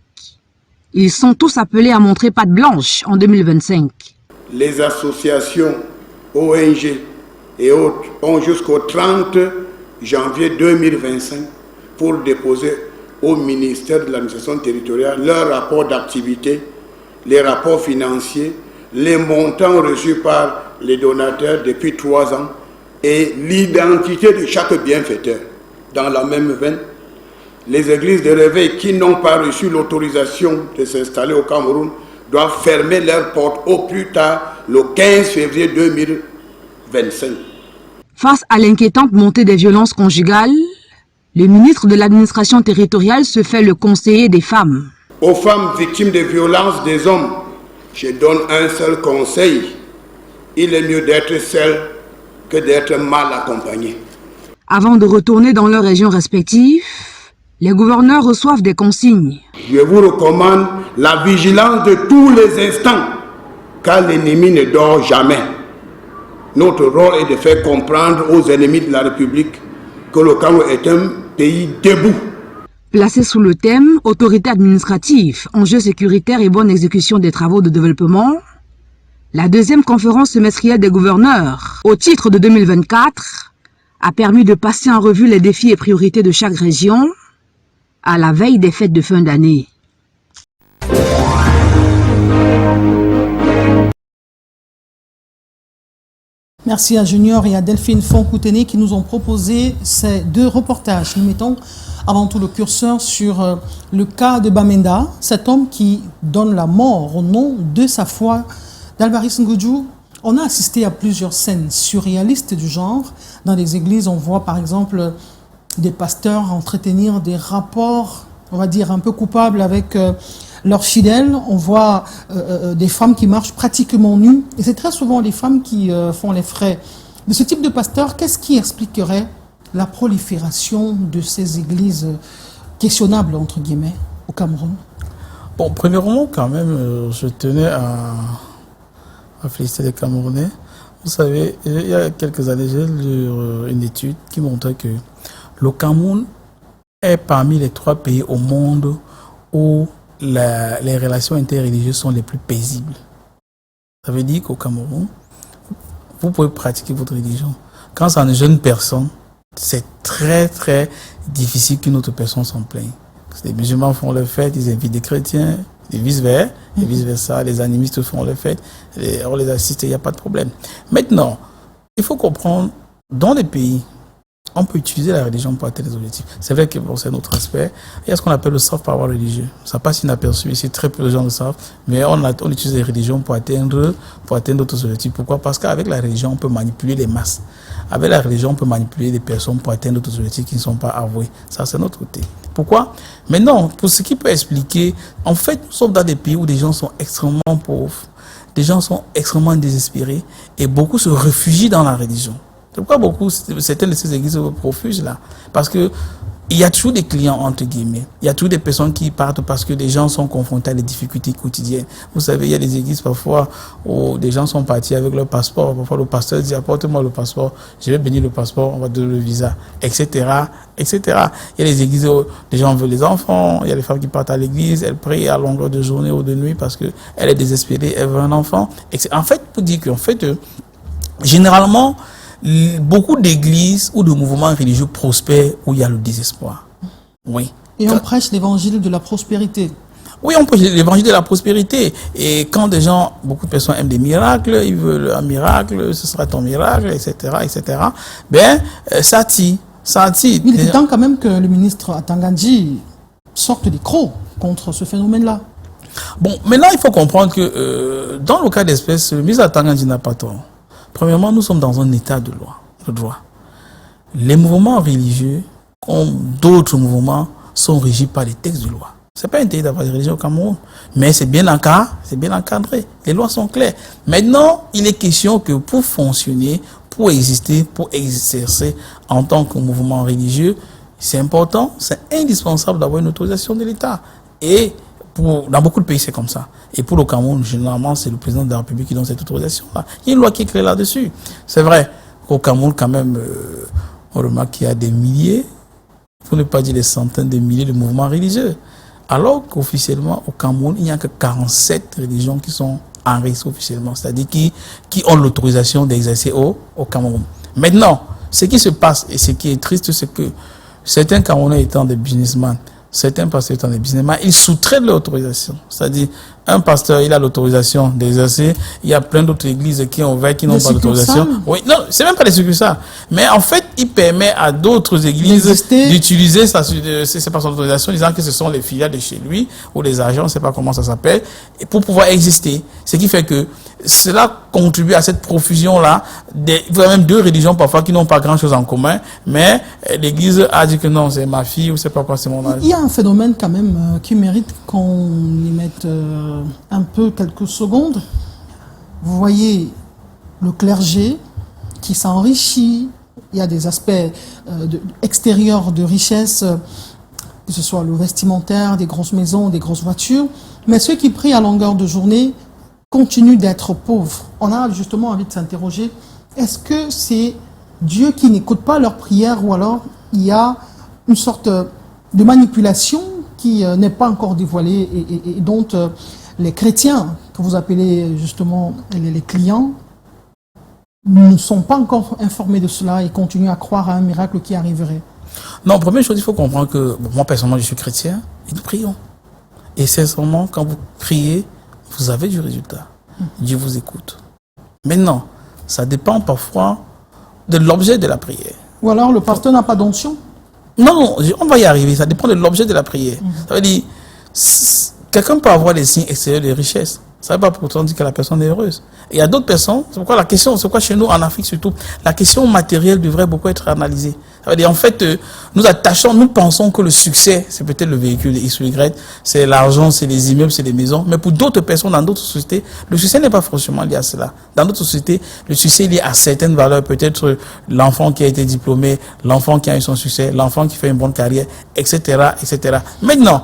Ils sont tous appelés à montrer patte blanche en 2025. Les associations, ONG et autres ont jusqu'au 30 janvier 2025 pour déposer au ministère de l'administration territoriale leur rapport d'activité, les rapports financiers, les montants reçus par les donateurs depuis 3 ans et l'identité de chaque bienfaiteur. Dans la même veine, les églises de réveil qui n'ont pas reçu l'autorisation de s'installer au Cameroun doivent fermer leurs portes au plus tard le 15 février 2025. Face à l'inquiétante montée des violences conjugales, le ministre de l'administration territoriale se fait le conseiller des femmes. Aux femmes victimes de violences des hommes, je donne un seul conseil. Il est mieux d'être seul que d'être mal accompagné. Avant de retourner dans leurs régions respectives, les gouverneurs reçoivent des consignes. Je vous recommande la vigilance de tous les instants, car l'ennemi ne dort jamais. Notre rôle est de faire comprendre aux ennemis de la République que le Cameroun est un pays debout. Placé sous le thème « Autorité administrative, enjeux sécuritaires et bonne exécution des travaux de développement », la deuxième conférence semestrielle des gouverneurs, au titre de 2024, a permis de passer en revue les défis et priorités de chaque région à la veille des fêtes de fin d'année. Merci à Junior et à Delphine Fonkoutené qui nous ont proposé ces deux reportages. Nous mettons avant tout le curseur sur le cas de Bamenda, cet homme qui donne la mort au nom de sa foi. D'Alvaris Ngoudjou, on a assisté à plusieurs scènes surréalistes du genre. Dans les églises, on voit par exemple des pasteurs entretenir des rapports, on va dire, un peu coupables avec leurs fidèles. On voit des femmes qui marchent pratiquement nues. Et c'est très souvent les femmes qui font les frais de ce type de pasteur. Qu'est-ce qui expliquerait la prolifération de ces églises questionnables, entre guillemets, au Cameroun? Bon, premièrement, quand même, je tenais à féliciter les Camerounais. Vous savez, il y a quelques années, j'ai lu une étude qui montrait que le Cameroun est parmi les 3 pays au monde où les relations interreligieuses sont les plus paisibles. Ça veut dire qu'au Cameroun, vous pouvez pratiquer votre religion. Quand c'est une jeune personne, c'est très très difficile qu'une autre personne s'en plaigne. Les musulmans font leur fête, ils invitent des chrétiens, et vice-versa, les animistes font leur fête, on les assiste, il n'y a pas de problème. Maintenant, il faut comprendre, dans les pays, on peut utiliser la religion pour atteindre des objectifs. C'est vrai que bon, c'est notre aspect. Il y a ce qu'on appelle le soft power religieux. Ça passe inaperçu ici, très peu de gens le savent, mais on utilise les religions pour atteindre d'autres objectifs. Pourquoi? Parce qu'avec la religion, on peut manipuler les masses. Avec la religion, on peut manipuler les personnes pour atteindre d'autres objectifs qui ne sont pas avoués. Ça, c'est notre côté. Pourquoi? Maintenant, pour ce qui peut expliquer, en fait, nous sommes dans des pays où des gens sont extrêmement pauvres, des gens sont extrêmement désespérés, et beaucoup se réfugient dans la religion. C'est pourquoi certaines de ces églises refusent là. Parce que il y a toujours des clients, entre guillemets. Il y a toujours des personnes qui partent parce que des gens sont confrontés à des difficultés quotidiennes. Vous savez, il y a des églises parfois où des gens sont partis avec leur passeport. Parfois, le pasteur dit, apporte-moi le passeport, je vais bénir le passeport, on va donner le visa, etc., etc. Il y a des églises où les gens veulent les enfants. Il y a des femmes qui partent à l'église, elles prient à longueur de journée ou de nuit parce qu'elle est désespérée, elle veut un enfant. En fait, pour dire qu'en fait, généralement, beaucoup d'églises ou de mouvements religieux prospèrent où il y a le désespoir. Oui. Et on prêche l'évangile de la prospérité. Oui, on prêche l'évangile de la prospérité. Et quand des gens, beaucoup de personnes aiment des miracles, ils veulent un miracle, ce sera ton miracle, etc., etc. Ben, ça attire. Il est temps quand même que le ministre Atangandji sorte des crocs contre ce phénomène-là. Bon, maintenant, il faut comprendre que dans le cas d'espèce, le ministre Atangandji n'a pas tort. Premièrement, nous sommes dans un état de droit. Les mouvements religieux, comme d'autres mouvements, sont régis par les textes de loi. Ce n'est pas interdit d'avoir des religions au Cameroun, mais c'est bien encadré. Les lois sont claires. Maintenant, il est question que pour fonctionner, pour exister, pour exercer en tant que mouvement religieux, c'est important, c'est indispensable d'avoir une autorisation de l'État. Et dans beaucoup de pays, c'est comme ça. Et pour le Cameroun, généralement, c'est le président de la République qui donne cette autorisation-là. Il y a une loi qui est claire là-dessus. C'est vrai qu'au Cameroun, quand même, on remarque qu'il y a des milliers, pour ne pas dire des centaines de milliers de mouvements religieux. Alors qu'officiellement, au Cameroun, il n'y a que 47 religions qui sont enregistrées officiellement, c'est-à-dire qui ont l'autorisation d'exercer au Cameroun. Maintenant, ce qui se passe et ce qui est triste, c'est que certains Camerounais étant des businessmen, certains pasteurs étant des businessmen, ils sous-traitent l'autorisation. C'est-à-dire, un pasteur, il a l'autorisation d'exercer. Il y a plein d'autres églises qui ont ouvert, qui n'ont pas l'autorisation. Oui, non, c'est même pas des succursales. Mais en fait, il permet à d'autres églises d'utiliser c'est pas son autorisation, disant que ce sont les filiales de chez lui, ou les agents, je ne sais pas comment ça s'appelle, pour pouvoir exister. Ce qui fait que cela contribue à cette profusion-là. Il y a même deux religions parfois qui n'ont pas grand-chose en commun, mais l'église a dit que non, c'est ma fille, ou c'est pas quoi, c'est mon âge. Il y a un phénomène quand même qui mérite qu'on y mette un peu quelques secondes. Vous voyez le clergé qui s'enrichit. Il y a des aspects extérieurs de richesse, que ce soit le vestimentaire, des grosses maisons, des grosses voitures. Mais ceux qui prient à longueur de journée continuent d'être pauvres. On a justement envie de s'interroger, est-ce que c'est Dieu qui n'écoute pas leurs prières, ou alors il y a une sorte de manipulation qui n'est pas encore dévoilée et dont les chrétiens, que vous appelez justement les clients, ne sont pas encore informés de cela et continuent à croire à un miracle qui arriverait? Non, première chose, il faut comprendre que moi personnellement je suis chrétien et nous prions. Et sincèrement, quand vous priez, vous avez du résultat. Dieu vous écoute. Maintenant, ça dépend parfois de l'objet de la prière. Ou alors le pasteur n'a pas d'onction? Non, on va y arriver. Ça dépend de l'objet de la prière. Ça veut dire, quelqu'un peut avoir des signes extérieurs de richesse. Ça ne veut pas pourtant dire que la personne est heureuse. Et il y a d'autres personnes, c'est pourquoi chez nous, en Afrique surtout, la question matérielle devrait beaucoup être analysée. Ça veut dire, en fait, nous pensons que le succès, c'est peut-être le véhicule de X ou Y, c'est l'argent, c'est les immeubles, c'est les maisons. Mais pour d'autres personnes, dans d'autres sociétés, le succès n'est pas forcément lié à cela. Dans d'autres sociétés, le succès est lié à certaines valeurs, peut-être l'enfant qui a été diplômé, l'enfant qui a eu son succès, l'enfant qui fait une bonne carrière, etc., etc. Maintenant,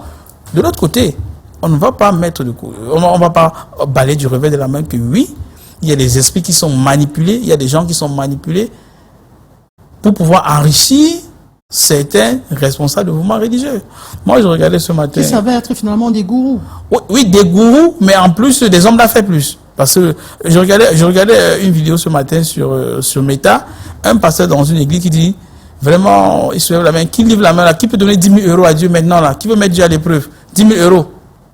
de l'autre côté, on ne va pas on va pas balayer du revers de la main que oui, il y a des esprits qui sont manipulés, il y a des gens qui sont manipulés pour pouvoir enrichir certains responsables de mouvements religieux. Moi, je regardais ce matin... Qui s'avèrent être finalement des gourous. Oui, des gourous, mais en plus des hommes d'affaires plus. Parce que je regardais une vidéo ce matin sur Meta, un pasteur dans une église qui dit, vraiment, il se lève la main, qui livre la main là, qui peut donner 10 000 € à Dieu maintenant là, qui veut mettre Dieu à l'épreuve, 10 000 €.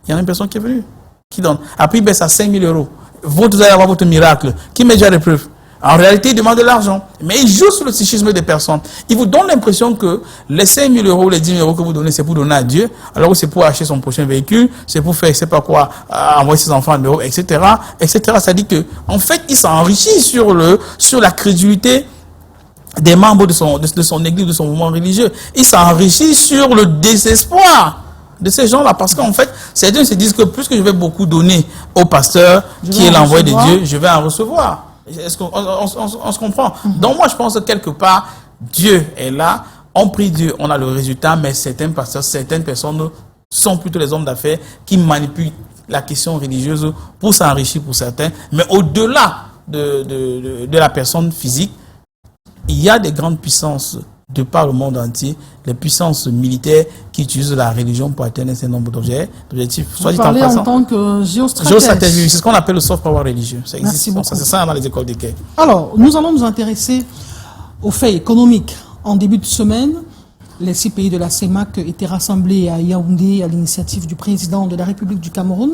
Il y a une personne qui est venue, qui donne. Après, il baisse à 5 000 €. Vous allez avoir votre miracle. Qui met Dieu à l'épreuve? En réalité, il demande de l'argent. Mais il joue sur le psychisme des personnes. Il vous donne l'impression que les 5 000 €, les 10 000 € que vous donnez, c'est pour donner à Dieu, alors que c'est pour acheter son prochain véhicule, c'est pour faire, je sais pas quoi, envoyer ses enfants en Europe, etc., etc. Ça dit que, en fait, il s'enrichit sur la crédulité des membres de son église, de son mouvement religieux. Il s'enrichit sur le désespoir de ces gens-là. Parce qu'en fait, certains se disent que plus que je vais beaucoup donner au pasteur, qui est l'envoyé de Dieu, je vais en recevoir. Est-ce qu'on se comprend? Donc moi, je pense que quelque part, Dieu est là, on prie Dieu, on a le résultat, mais certains pasteurs, certaines personnes sont plutôt les hommes d'affaires qui manipulent la question religieuse pour s'enrichir pour certains. Mais au-delà de la personne physique, il y a des grandes puissances de par le monde entier, les puissances militaires qui utilisent la religion pour atteindre un certain nombre d'objectifs. Vous parlez en tant que géostratège. C'est ce qu'on appelle le soft power religieux. Ça existe. Merci beaucoup. Ça, c'est ça dans les écoles de guerre. Alors, nous allons nous intéresser aux faits économiques. En début de semaine, les 6 pays de la CEMAC étaient rassemblés à Yaoundé à l'initiative du président de la République du Cameroun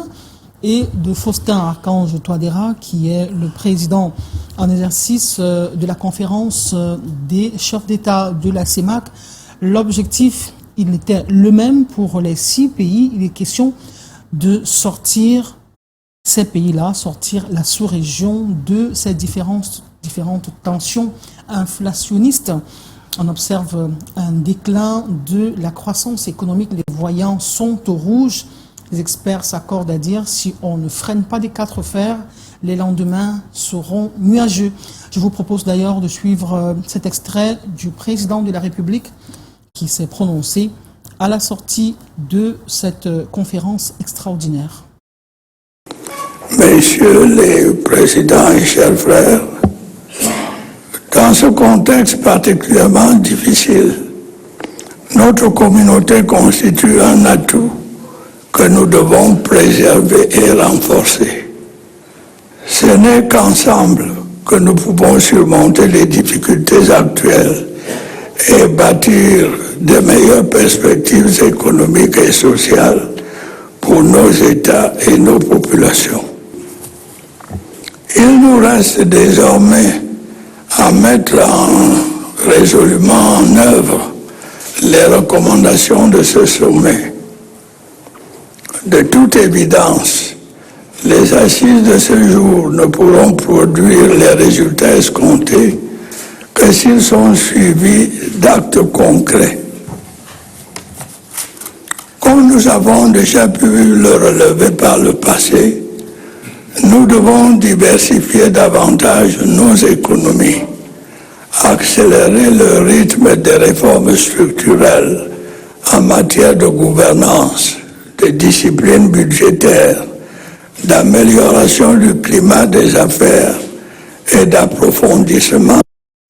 et de Faustin Archange Touadéra, qui est le président en exercice de la conférence des chefs d'État de la CEMAC. L'objectif, il était le même pour les 6 pays. Il est question de sortir ces pays-là, sortir la sous-région de ces différentes tensions inflationnistes. On observe un déclin de la croissance économique. Les voyants sont au rouge. Les experts s'accordent à dire si on ne freine pas des 4 fers, les lendemains seront nuageux. Je vous propose d'ailleurs de suivre cet extrait du président de la République qui s'est prononcé à la sortie de cette conférence extraordinaire. Messieurs les présidents et chers frères, dans ce contexte particulièrement difficile, notre communauté constitue un atout que nous devons préserver et renforcer. Ce n'est qu'ensemble que nous pouvons surmonter les difficultés actuelles et bâtir de meilleures perspectives économiques et sociales pour nos États et nos populations. Il nous reste désormais à mettre résolument en œuvre les recommandations de ce sommet. De toute évidence, les assises de ce jour ne pourront produire les résultats escomptés que s'ils sont suivis d'actes concrets. Comme nous avons déjà pu le relever par le passé, nous devons diversifier davantage nos économies, accélérer le rythme des réformes structurelles en matière de gouvernance, de discipline budgétaire, d'amélioration du climat des affaires et d'approfondissement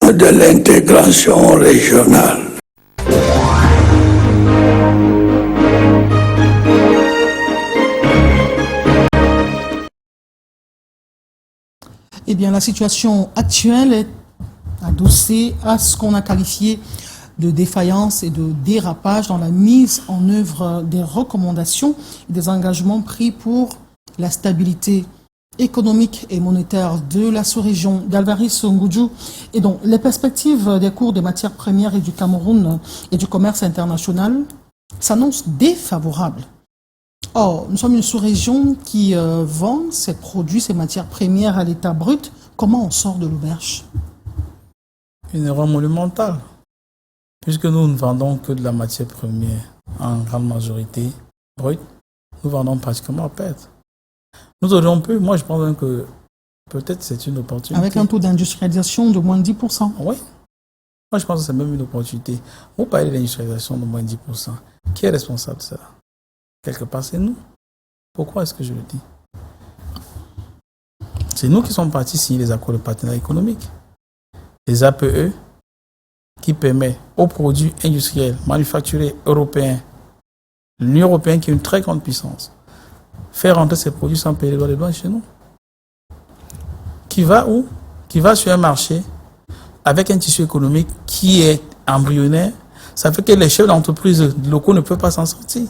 de l'intégration régionale. Eh bien, la situation actuelle est adossée à ce qu'on a qualifié de défaillance et de dérapage dans la mise en œuvre des recommandations et des engagements pris pour la stabilité économique et monétaire de la sous-région d'Alvaris Ngoudjou. Et donc, les perspectives des cours des matières premières et du Cameroun et du commerce international s'annoncent défavorables. Or, nous sommes une sous-région qui vend ses produits, ses matières premières à l'état brut. Comment on sort de l'auberge? Une erreur monumentale. Puisque nous ne vendons que de la matière première en grande majorité brute, nous vendons pratiquement à perte. Nous aurions pu, moi je pense que peut-être c'est une opportunité. Avec un taux d'industrialisation de moins de 10%. Oui. Moi je pense que c'est même une opportunité. Vous parlez de l'industrialisation de moins de 10%. Qui est responsable de cela? Quelque part c'est nous. Pourquoi est-ce que je le dis? C'est nous qui sommes partis signer les accords de partenariat économique. Les APE qui permettent aux produits industriels, manufacturés européens, l'Union européenne qui est une très grande puissance, faire rentrer ces produits sans payer les droits de douane chez nous. Qui va où? Qui va sur un marché avec un tissu économique qui est embryonnaire. Ça fait que les chefs d'entreprise locaux ne peuvent pas s'en sortir.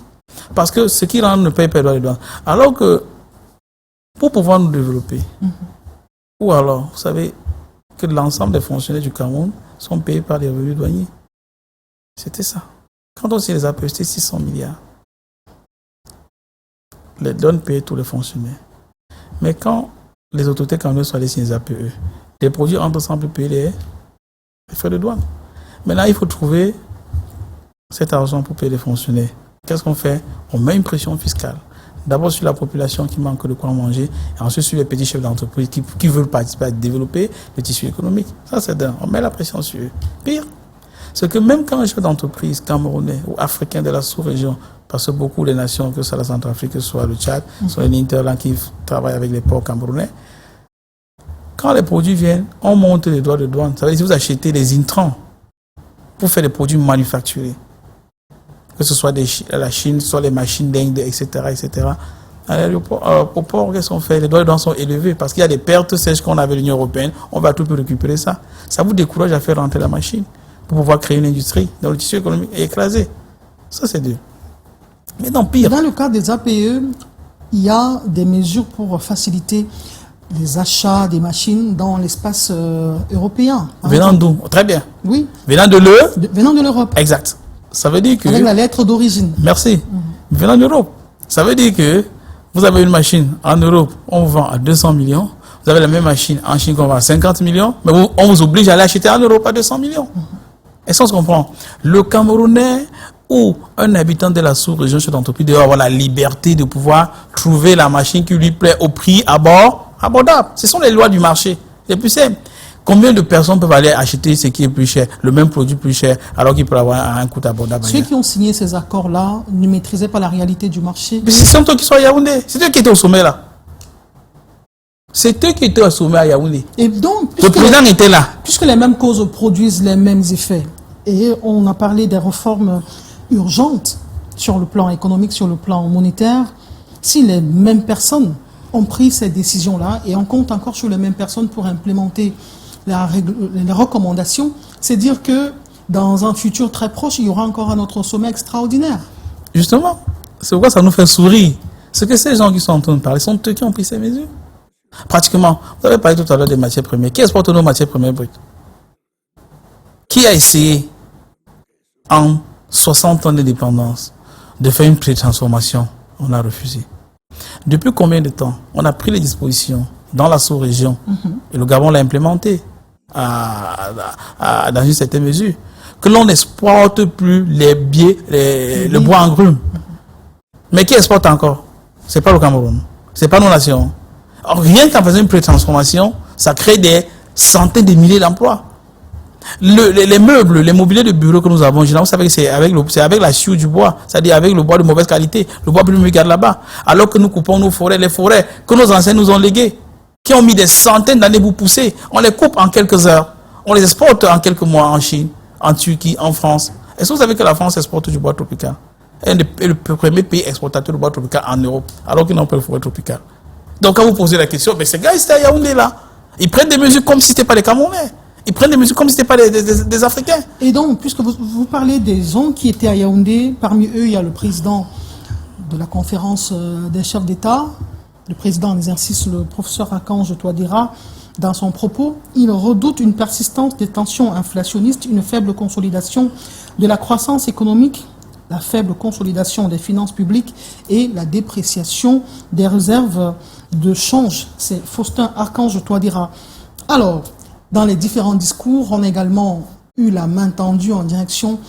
Parce que ce qui rentre ne paye pas les droits de douane. Alors que pour pouvoir nous développer, ou alors, vous savez que l'ensemble des fonctionnaires du Cameroun sont payés par les revenus douaniers. C'était ça. Quand on s'y les a payés, c'était 600 milliards. Les douanes payaient tous les fonctionnaires. Mais quand les autorités camerounaises sont allées signer les APE, les produits entrent sans plus payer les frais de douane. Maintenant, il faut trouver cet argent pour payer les fonctionnaires. Qu'est-ce qu'on fait? On met une pression fiscale. D'abord sur la population qui manque de quoi manger, et ensuite sur les petits chefs d'entreprise qui veulent participer à développer le tissu économique. Ça, c'est dingue. On met la pression sur eux. Pire, c'est que même quand un chef d'entreprise camerounais ou africain de la sous-région, parce que beaucoup des nations, que ce soit la Centrafrique, que ce soit le Tchad, soit les Interlands qui travaillent avec les ports camerounais, quand les produits viennent, on monte les droits de douane. Ça veut dire que si vous achetez des intrants pour faire des produits manufacturés, que ce soit la Chine, soit les machines d'Inde, etc., etc. Au port, qu'est-ce qu'on fait? Les droits de douane sont élevés parce qu'il y a des pertes sèches qu'on avait l'Union européenne. On va tout peu récupérer ça. Ça vous décourage à faire rentrer la machine pour pouvoir créer une industrie dans le tissu économique et écraser. Ça, c'est dur. Mais non, pire. Dans le cas des APE, il y a des mesures pour faciliter les achats des machines dans l'espace européen. Venant d'où? Très bien. Oui. Venant de l'Europe. Exact. Ça veut dire que... Avec la lettre d'origine. Merci. Venant d'Europe. Ça veut dire que vous avez une machine en Europe, on vous vend à 200 millions. Vous avez la même machine en Chine qu'on vend à 50 millions. Mais on vous oblige à aller acheter en Europe à 200 millions. Est-ce qu'on se comprend? Le Camerounais ou un habitant de la sous-région chef d'entreprise doit avoir la liberté de pouvoir trouver la machine qui lui plaît au prix abordable. Ce sont les lois du marché. Les plus simples. Combien de personnes peuvent aller acheter ce qui est plus cher, le même produit plus cher, alors qu'il peut avoir un coût abordable? Ceux qui ont signé ces accords-là ne maîtrisaient pas la réalité du marché. Mais c'est eux qui sont à Yaoundé. C'est eux qui étaient au sommet là. C'est eux qui étaient au sommet à Yaoundé. Et donc, le président était là. Puisque les mêmes causes produisent les mêmes effets, et on a parlé des réformes urgentes sur le plan économique, sur le plan monétaire, si les mêmes personnes ont pris ces décisions-là et on compte encore sur les mêmes personnes pour implémenter les recommandations, c'est dire que dans un futur très proche, il y aura encore un autre sommet extraordinaire. Justement, c'est pourquoi ça nous fait sourire. C'est que ces gens qui sont en train de parler sont eux qui ont pris ces mesures. Pratiquement, vous avez parlé tout à l'heure des matières premières. Qui exporte nos matières premières brutes? Qui a essayé, en 60 ans d'indépendance, de faire une pré-transformation? On a refusé. Depuis combien de temps on a pris les dispositions dans la sous-région et le Gabon l'a implémenté dans une certaine mesure, que l'on n'exporte plus le bois en grume. Mais qui exporte encore? C'est pas le Cameroun, c'est pas nos nations. Or, rien qu'en faisant une pré-transformation, ça crée des centaines de milliers d'emplois. Les meubles, les mobiliers de bureau que nous avons, vous savez que c'est avec la chiour du bois, c'est-à-dire avec le bois de mauvaise qualité, le bois plus regarde là-bas. Alors que nous coupons nos forêts, les forêts que nos anciens nous ont léguées, qui ont mis des centaines d'années pour pousser, on les coupe en quelques heures, on les exporte en quelques mois en Chine, en Turquie, en France. Est-ce que vous savez que la France exporte du bois tropical? Elle est le premier pays exportateur de bois tropical en Europe, alors qu'ils n'ont pas de forêt tropicale. Donc quand vous posez la question, mais ces gars, ils étaient à Yaoundé là, ils prennent des mesures comme si ce n'était pas les Camerounais. Ils prennent des mesures comme si ce n'était pas des Africains. Et donc, puisque vous parlez des gens qui étaient à Yaoundé, parmi eux, il y a le président de la conférence des chefs d'État, le président en exercice, le professeur Archange Touadéra. Dans son propos, il redoute une persistance des tensions inflationnistes, une faible consolidation de la croissance économique, la faible consolidation des finances publiques et la dépréciation des réserves de change. C'est Faustin Archange Touadéra. Alors, dans les différents discours, on a également eu la main tendue en direction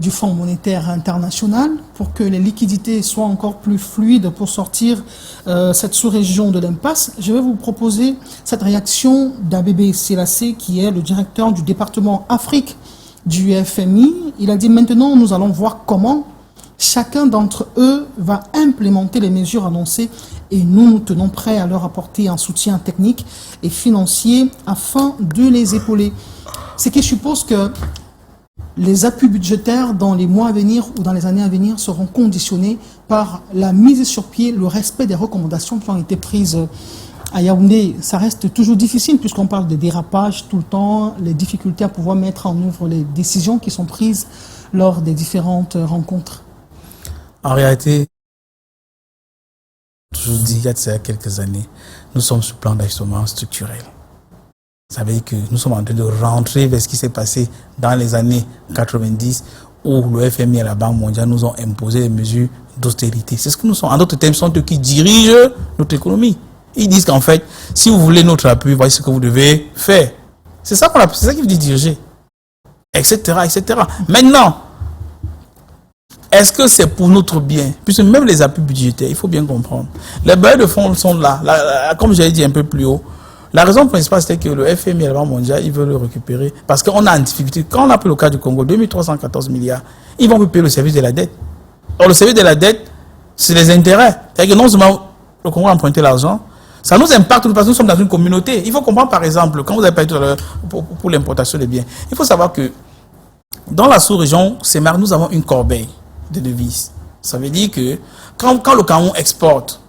du Fonds monétaire international pour que les liquidités soient encore plus fluides pour sortir cette sous-région de l'impasse. Je vais vous proposer cette réaction d'Abébé Sélassé, qui est le directeur du département Afrique du FMI. Il a dit: maintenant, nous allons voir comment chacun d'entre eux va implémenter les mesures annoncées et nous tenons prêts à leur apporter un soutien technique et financier afin de les épauler. Ce qui suppose que les appuis budgétaires dans les mois à venir ou dans les années à venir seront conditionnés par la mise sur pied, le respect des recommandations qui ont été prises à Yaoundé. Ça reste toujours difficile puisqu'on parle de dérapage tout le temps, les difficultés à pouvoir mettre en œuvre les décisions qui sont prises lors des différentes rencontres. En réalité, je vous dis, il y a quelques années, nous sommes sur le plan d'ajustement structurel. Ça veut dire que nous sommes en train de rentrer vers ce qui s'est passé dans les années 90 où le FMI et la Banque mondiale nous ont imposé des mesures d'austérité. C'est ce que nous sommes. En d'autres termes, ce sont eux qui dirigent notre économie. Ils disent qu'en fait, si vous voulez notre appui, voici ce que vous devez faire. C'est ça qu'ils veulent diriger. Etc., etc. Maintenant, est-ce que c'est pour notre bien? Puisque même les appuis budgétaires, il faut bien comprendre. Les bailleurs de fonds sont là, comme j'avais dit un peu plus haut. La raison principale, c'était que le FMI et la Banque mondiale, ils veulent le récupérer. Parce qu'on a une difficulté. Quand on a pris le cas du Congo, 2314 milliards, ils vont payer le service de la dette. Or, le service de la dette, c'est les intérêts. C'est-à-dire que non seulement le Congo a emprunté l'argent, ça nous impacte parce que nous sommes dans une communauté. Il faut comprendre, par exemple, quand vous avez parlé tout à l'heure pour l'importation des biens, il faut savoir que dans la sous-région CEMAR, nous avons une corbeille de devises. Ça veut dire que quand le Cameroun exporte,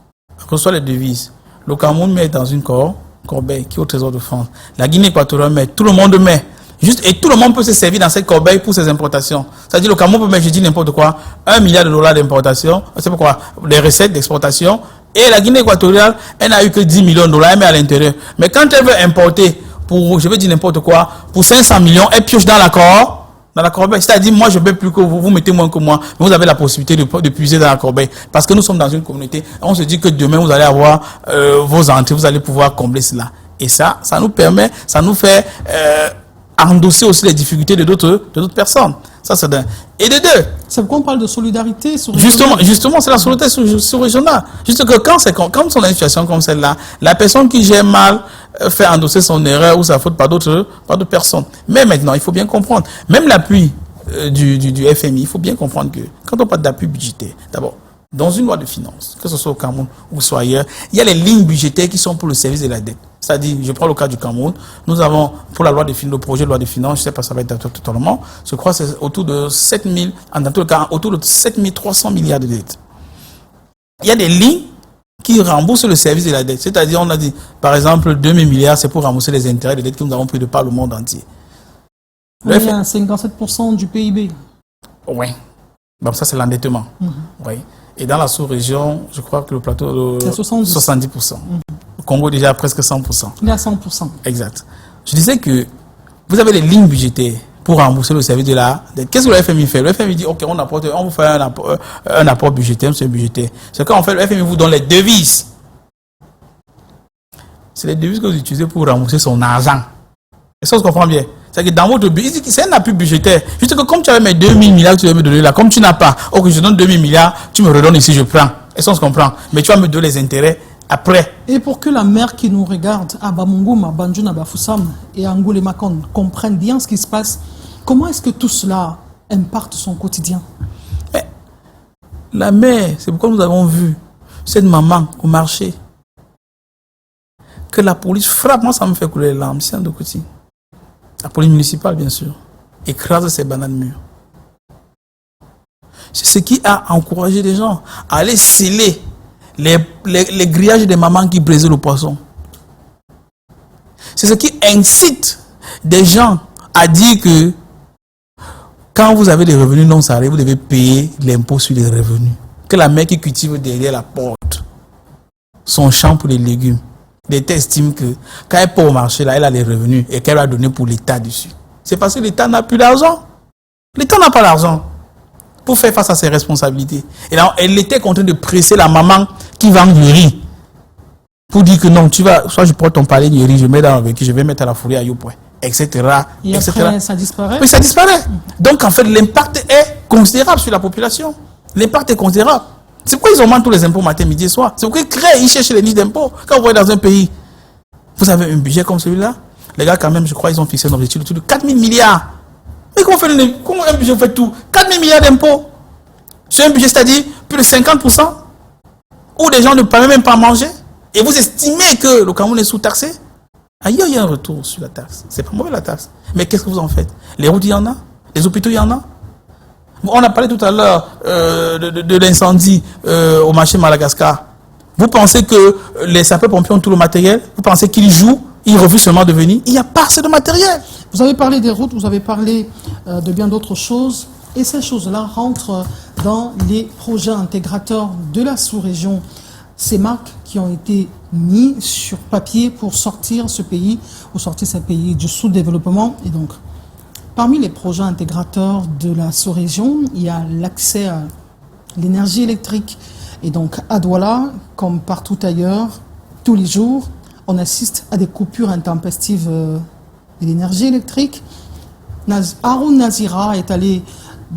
reçoit les devises, le Cameroun met dans une corbeille qui est au Trésor de France. La Guinée équatoriale met, tout le monde met. Et tout le monde peut se servir dans cette corbeille pour ses importations. C'est-à-dire le Cameroun peut mettre, je dis n'importe quoi, $1 milliard d'importation, c'est pourquoi, les recettes d'exportation. Et la Guinée équatoriale, elle n'a eu que 10 millions de dollars, elle met à l'intérieur. Mais quand elle veut importer pour, je vais dire n'importe quoi, pour 500 millions, elle pioche dans la corbeille. C'est-à-dire, moi, je ne veux plus que vous mettez moins que moi, mais vous avez la possibilité de puiser dans la corbeille. Parce que nous sommes dans une communauté. On se dit que demain, vous allez avoir vos entrées, vous allez pouvoir combler cela. Et ça nous permet, ça nous fait endosser aussi les difficultés de d'autres personnes. Ça, c'est d'un. Et de deux. C'est pourquoi on parle de solidarité sous-régionale. Justement, c'est la solidarité sous-régionale. Juste que quand on a une situation comme celle-là, la personne qui gère mal fait endosser son erreur ou sa faute par d'autres personnes. Mais maintenant, il faut bien comprendre, même l'appui du FMI, il faut bien comprendre que quand on parle d'appui budgétaire, d'abord, dans une loi de finances, que ce soit au Cameroun ou soit ailleurs, il y a les lignes budgétaires qui sont pour le service de la dette. C'est-à-dire, je prends le cas du Cameroun, nous avons pour la loi de finances, le projet de loi de finances, je ne sais pas, ça va être totalement, je crois que c'est autour de 7000, en tout cas, autour de 7300 milliards de dettes. Il y a des lignes qui remboursent le service de la dette. C'est-à-dire, on a dit, par exemple, 2000 milliards, c'est pour rembourser les intérêts de dette que nous avons pris de par le monde entier. On est à 57% du PIB. Oui. Bon, ça, c'est l'endettement. Oui. Et dans la sous-région, je crois que le plateau de 70%. Le Congo est déjà à presque 100%. Il est à 100%. Exact. Je disais que vous avez les lignes budgétaires pour rembourser le service de la dette. Qu'est-ce que le FMI fait? Le FMI dit, OK, on vous fait un apport budgétaire, c'est budgétaire. C'est qu'en fait, le FMI vous donne les devises. C'est les devises que vous utilisez pour rembourser son argent. Et ça, on se comprend bien. C'est que dans votre budget, c'est un appui budgétaire. Juste que comme tu avais mes 2000 milliards que tu vas me donner là, comme tu n'as pas, ok, je donne 2000 milliards, tu me redonnes ici, je prends. Et ça, on se comprend. Mais tu vas me donner les intérêts après. Et pour que la mère qui nous regarde, à Bamunguma, Banjuna, Bafoussam et Angoulé Makon comprennent bien ce qui se passe, comment est-ce que tout cela impacte son quotidien? Mais la mère, c'est pourquoi nous avons vu cette maman au marché. Que la police frappe, moi ça me fait couler les larmes, c'est un de côté. La police municipale, bien sûr, écrase ces bananes mûres. C'est ce qui a encouragé les gens à aller sceller les grillages des mamans qui brisaient le poisson. C'est ce qui incite des gens à dire que quand vous avez des revenus non salariés, vous devez payer l'impôt sur les revenus. Que la mère qui cultive derrière la porte son champ pour les légumes, l'État estime que quand elle part au marché, là, elle a les revenus et qu'elle va donner pour l'État dessus. C'est parce que l'État n'a plus d'argent. L'État n'a pas d'argent pour faire face à ses responsabilités. Et là, elle était en train de presser la maman qui vend du riz pour dire que non, tu vas, soit je prends ton palais de riz, je mets dans le véhicule, je vais mettre à la fourrière à Yopoué, etc. Et etc. après, ça disparaît. Oui, ça disparaît. Donc, en fait, l'impact est considérable sur la population. L'impact est considérable. C'est pourquoi ils augmentent tous les impôts matin, midi et soir. C'est pourquoi ils cherchent les niches d'impôts. Quand vous voyez dans un pays, vous avez un budget comme celui-là, les gars, quand même, je crois, ils ont fixé un objectif de 4 000 milliards. Mais comment un budget fait tout? 4 000 milliards d'impôts. C'est un budget, c'est-à-dire plus de 50%. où les gens ne peuvent même pas manger, et vous estimez que le Cameroun est sous-taxé, ailleurs, il y a un retour sur la taxe. C'est pas mauvais la taxe. Mais qu'est-ce que vous en faites? Les routes, il y en a. Les hôpitaux, il y en a. On a parlé tout à l'heure de l'incendie au marché de Madagascar. Vous pensez que les sapeurs-pompiers ont tout le matériel? Vous pensez qu'ils jouent? Ils refusent seulement de venir? Il n'y a pas assez de matériel. Vous avez parlé des routes, vous avez parlé de bien d'autres choses. Et ces choses-là rentrent dans les projets intégrateurs de la sous-région CEMAC qui ont été mis sur papier pour sortir ce pays, ou sortir ces pays du sous-développement. Et donc, parmi les projets intégrateurs de la sous-région, il y a l'accès à l'énergie électrique. Et donc, à Douala, comme partout ailleurs, tous les jours, on assiste à des coupures intempestives de l'énergie électrique. Haroun Nazira est allé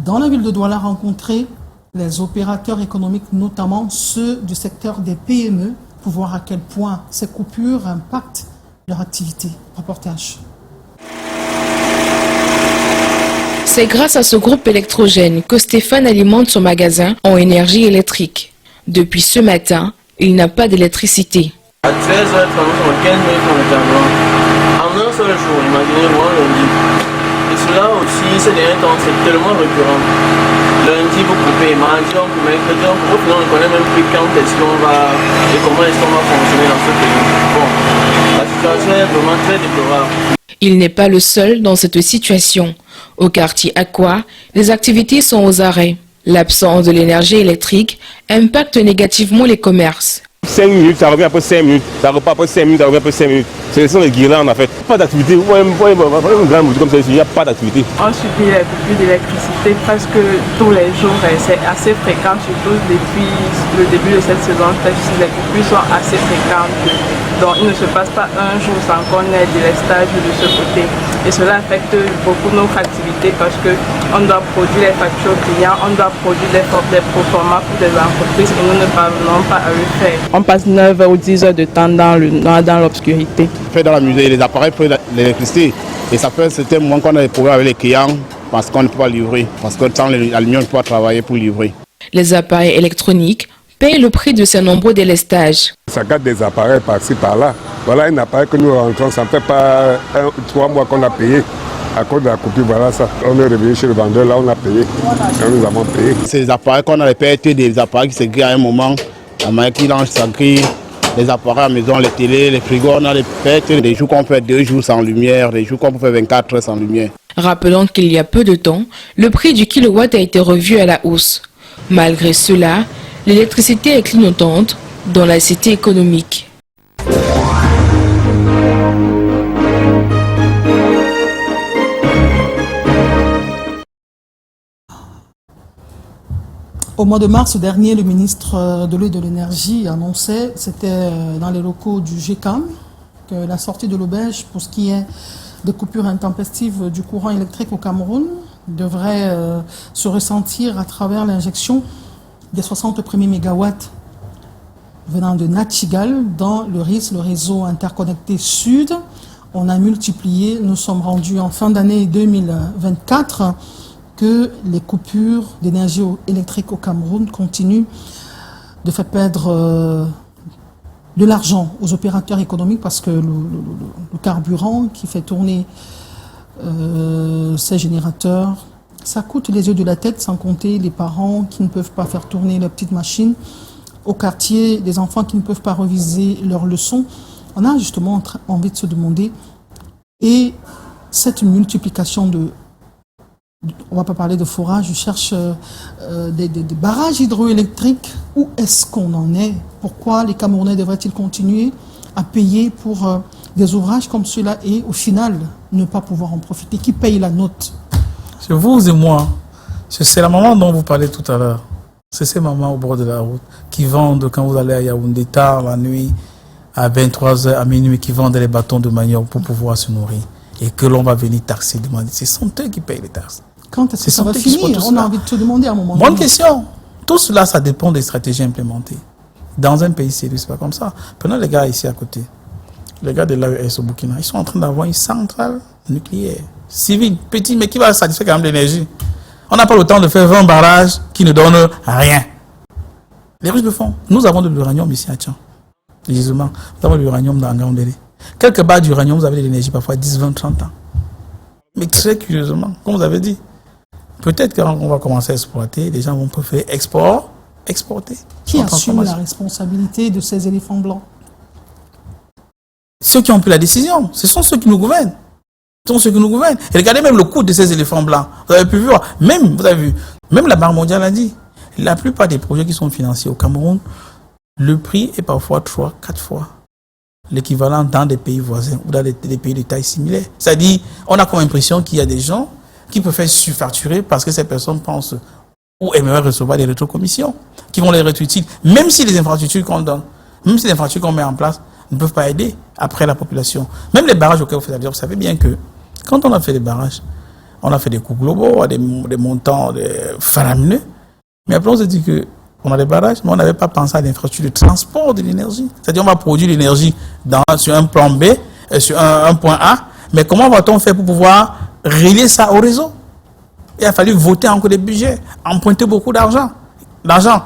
dans la ville de Douala rencontrer les opérateurs économiques, notamment ceux du secteur des PME, pour voir à quel point ces coupures impactent leur activité. Reportage. C'est grâce à ce groupe électrogène que Stéphane alimente son magasin en énergie électrique. Depuis ce matin, il n'a pas d'électricité. À 13h30, 15 minutes on est en un seul jour, imaginez-moi lundi. Et cela aussi, ces derniers temps, c'est tellement récurrent. Lundi, vous coupez, mardi, on coupe, mercredi, on coupe, on ne connaît même plus quand est-ce qu'on va et comment est-ce qu'on va fonctionner dans ce pays. Bon, la situation est vraiment très déplorable. Il n'est pas le seul dans cette situation. Au quartier Aqua, les activités sont aux arrêts. L'absence de l'énergie électrique impacte négativement les commerces. 5 minutes, ça revient après 5 minutes, ça repart après 5 minutes, ça revient après 5 minutes. Ce sont les guirlandes en fait. Pas d'activité. Vous voyez une grande boutique comme ça, il n'y a pas d'activité. On subit les coupures d'électricité presque tous les jours et c'est assez fréquent, surtout depuis le début de cette saison. Les coupures sont assez fréquentes. Donc il ne se passe pas un jour sans qu'on ait des délestage de ce côté. Et cela affecte beaucoup notre activité parce qu'on doit produire les factures clients, on doit produire des proformas pour des entreprises et nous ne parvenons pas à le faire. On passe 9 ou 10 heures de temps dans l'obscurité. Fait dans la musée, les appareils prennent l'électricité et ça fait un certain moment qu'on a des problèmes avec les clients parce qu'on ne peut pas livrer, parce que sans la lumière on ne peut pas travailler pour livrer. Les appareils électroniques payent le prix de ces nombreux délestages. Ça garde des appareils par-ci par-là. Voilà un appareil que nous rentrons, ça ne fait pas 3 mois qu'on a payé. À cause de la coupure, voilà ça. On est revenu chez le vendeur, là on a payé. Là, nous avons payé. Ces appareils qu'on a les payés, des appareils qui se grillent à un moment, la manière qui lance, ça grille. Les appareils à la maison, les télés, les frigos, on a les fêtes, des jours qu'on fait 2 jours sans lumière, des jours qu'on peut faire 24 heures sans lumière. Rappelons qu'il y a peu de temps, le prix du kilowatt a été revu à la hausse. Malgré cela, l'électricité est clignotante dans la cité économique. Au mois de mars dernier, le ministre de l'eau et de l'énergie annonçait, c'était dans les locaux du GECAM, que la sortie de l'auberge pour ce qui est des coupures intempestives du courant électrique au Cameroun devrait se ressentir à travers l'injection des 60 premiers mégawatts venant de Nachigal dans le RIS, le réseau interconnecté Sud. On a multiplié, nous sommes rendus en fin d'année 2024, que les coupures d'énergie électrique au Cameroun continuent de faire perdre de l'argent aux opérateurs économiques parce que le carburant qui fait tourner ces générateurs, ça coûte les yeux de la tête, sans compter les parents qui ne peuvent pas faire tourner leurs petites machines. Au quartier, des enfants qui ne peuvent pas réviser leurs leçons. On a justement envie de se demander, et cette multiplication on ne va pas parler de forage, je cherche des barrages hydroélectriques. Où est-ce qu'on en est? Pourquoi les Camerounais devraient-ils continuer à payer pour des ouvrages comme ceux-là et au final ne pas pouvoir en profiter? Qui paye la note? C'est vous et moi. C'est la maman dont vous parlez tout à l'heure. C'est ces mamans au bord de la route qui vendent, quand vous allez à Yaoundé tard la nuit, à 23h, à minuit, qui vendent les bâtons de manioc pour pouvoir se nourrir. Et que l'on va venir taxer, demander. Ce sont eux qui payent les taxes. Quand est-ce que ça va finir? On a envie de se demander à un moment donné. Bonne question. Tout cela, ça dépend des stratégies implémentées. Dans un pays sérieux, c'est pas comme ça. Prenons les gars ici à côté. Les gars de l'AES au Burkina, ils sont en train d'avoir une centrale nucléaire, civile, petite, mais qui va satisfaire quand même l'énergie. On n'a pas le temps de faire 20 barrages qui ne donnent rien. Les Russes le font. Nous avons de l'uranium ici à Tchang. Justement, nous avons de l'uranium dans Ngaoundéré. Quelque part d'uranium, vous avez de l'énergie parfois 10, 20, 30 ans. Mais très curieusement, comme vous avez dit, peut-être que quand on va commencer à exploiter, les gens vont préférer exporter. Qui assume la responsabilité de ces éléphants blancs? Ceux qui ont pris la décision, ce sont ceux qui nous gouvernent. Ce sont ceux qui nous gouvernent. Et regardez même le coût de ces éléphants blancs. Vous avez pu voir, vous avez vu, même la Banque mondiale a dit, la plupart des projets qui sont financés au Cameroun, le prix est parfois 3-4 fois l'équivalent dans des pays voisins ou dans des pays de taille similaire. C'est-à-dire, on a comme impression qu'il y a des gens qui préfèrent surfacturer parce que ces personnes pensent ou aimeraient recevoir des rétrocommissions qui vont les être utiles, même si les infrastructures qu'on donne, même si les infrastructures qu'on met en place ne peuvent pas aider après la population. Même les barrages auxquels vous faites allusion, vous savez bien que quand on a fait des barrages, on a fait des coûts globaux, des montants faramineux, mais après on se dit que on a des barrages, mais on n'avait pas pensé à l'infrastructure de transport de l'énergie. C'est-à-dire on va produire l'énergie sur un plan B, sur un point A, mais comment va-t-on faire pour pouvoir relier ça au réseau? Il a fallu voter encore des budgets, emprunter beaucoup d'argent. L'argent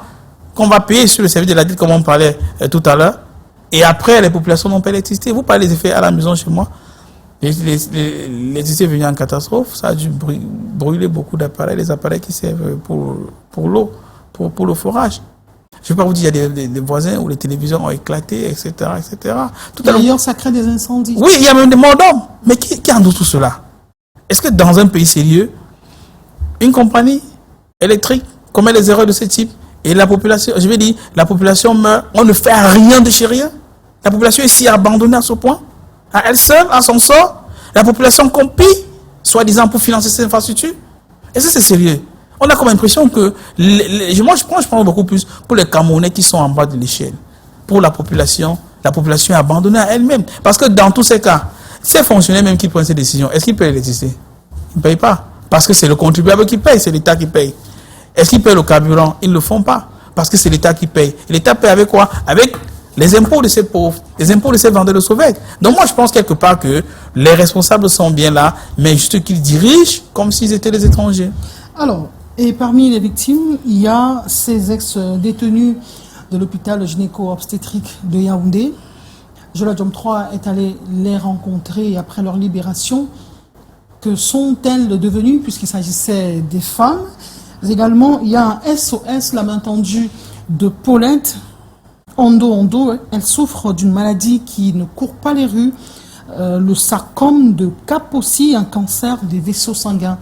qu'on va payer sur le service de la dette, comme on parlait tout à l'heure, et après les populations n'ont pas l'électricité. Vous parlez des effets à la maison chez moi, l'électricité est venue en catastrophe, ça a dû brûler beaucoup d'appareils, les appareils qui servent pour l'eau. Pour le forage. Je ne vais pas vous dire, il y a des voisins où les télévisions ont éclaté, etc. etc. D'ailleurs, ça crée des incendies. Oui, il y a même des morts d'hommes. Mais qui endosse tout cela? Est-ce que dans un pays sérieux, une compagnie électrique commet des erreurs de ce type et la population, je vais dire, la population meurt, on ne fait rien de chez rien? La population est si abandonnée à ce point, à elle seule, à son sort. La population compie, soi-disant pour financer ces infrastructures. Est-ce que c'est sérieux? On a comme impression que, je prends beaucoup plus pour les Camerounais qui sont en bas de l'échelle. Pour la population est abandonnée à elle-même. Parce que dans tous ces cas, ces fonctionnaires même qui prennent ces décisions, est-ce qu'ils payent l'électricité? Ils ne payent pas. Parce que c'est le contribuable qui paye, c'est l'État qui paye. Est-ce qu'ils payent le carburant? Ils ne le font pas. Parce que c'est l'État qui paye. Et l'État paye avec quoi? Avec les impôts de ces pauvres, les impôts de ces vendeurs de sauvettes. Donc moi je pense quelque part que les responsables sont bien là, mais juste qu'ils dirigent comme s'ils étaient des étrangers. Alors, et parmi les victimes, il y a ces ex-détenus de l'hôpital gynéco-obstétrique de Yaoundé. Jola Diom 3 est allé les rencontrer après leur libération. Que sont-elles devenues, puisqu'il s'agissait des femmes? Également, il y a un SOS, la main tendue de Paulette Ondo. Elle souffre d'une maladie qui ne court pas les rues, le sarcome de Kaposi, un cancer des vaisseaux sanguins.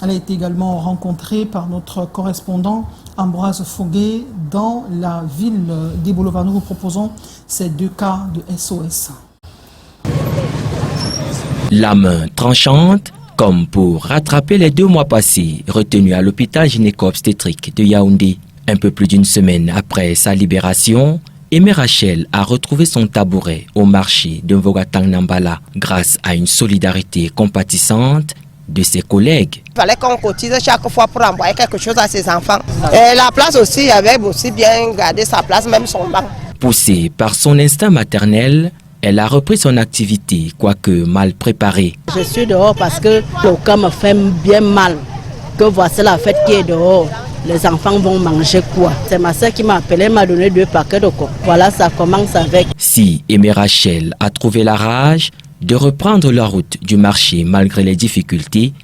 Elle a été également rencontrée par notre correspondant Ambroise Foguet dans la ville d'Ebolova. Nous vous proposons ces 2 cas de SOS. La main tranchante, comme pour rattraper les 2 mois passés retenus à l'hôpital gynéco-obstétrique de Yaoundé. Un peu plus d'une semaine après sa libération, Aimé Rachel a retrouvé son tabouret au marché de Mvogatang Nambala grâce à une solidarité compatissante de ses collègues. Il fallait qu'on cotise chaque fois pour envoyer quelque chose à ses enfants. Et la place aussi, il avait aussi bien gardé sa place, même son banc. Poussée par son instinct maternel, elle a repris son activité, quoique mal préparée. Je suis dehors parce que le cas me fait bien mal. Que voici la fête qui est dehors. Les enfants vont manger quoi? C'est ma soeur qui m'a appelé, m'a donné 2 paquets de coco. Voilà, ça commence avec. Si Aimé Rachel a trouvé la rage de reprendre la route du marché malgré les difficultés,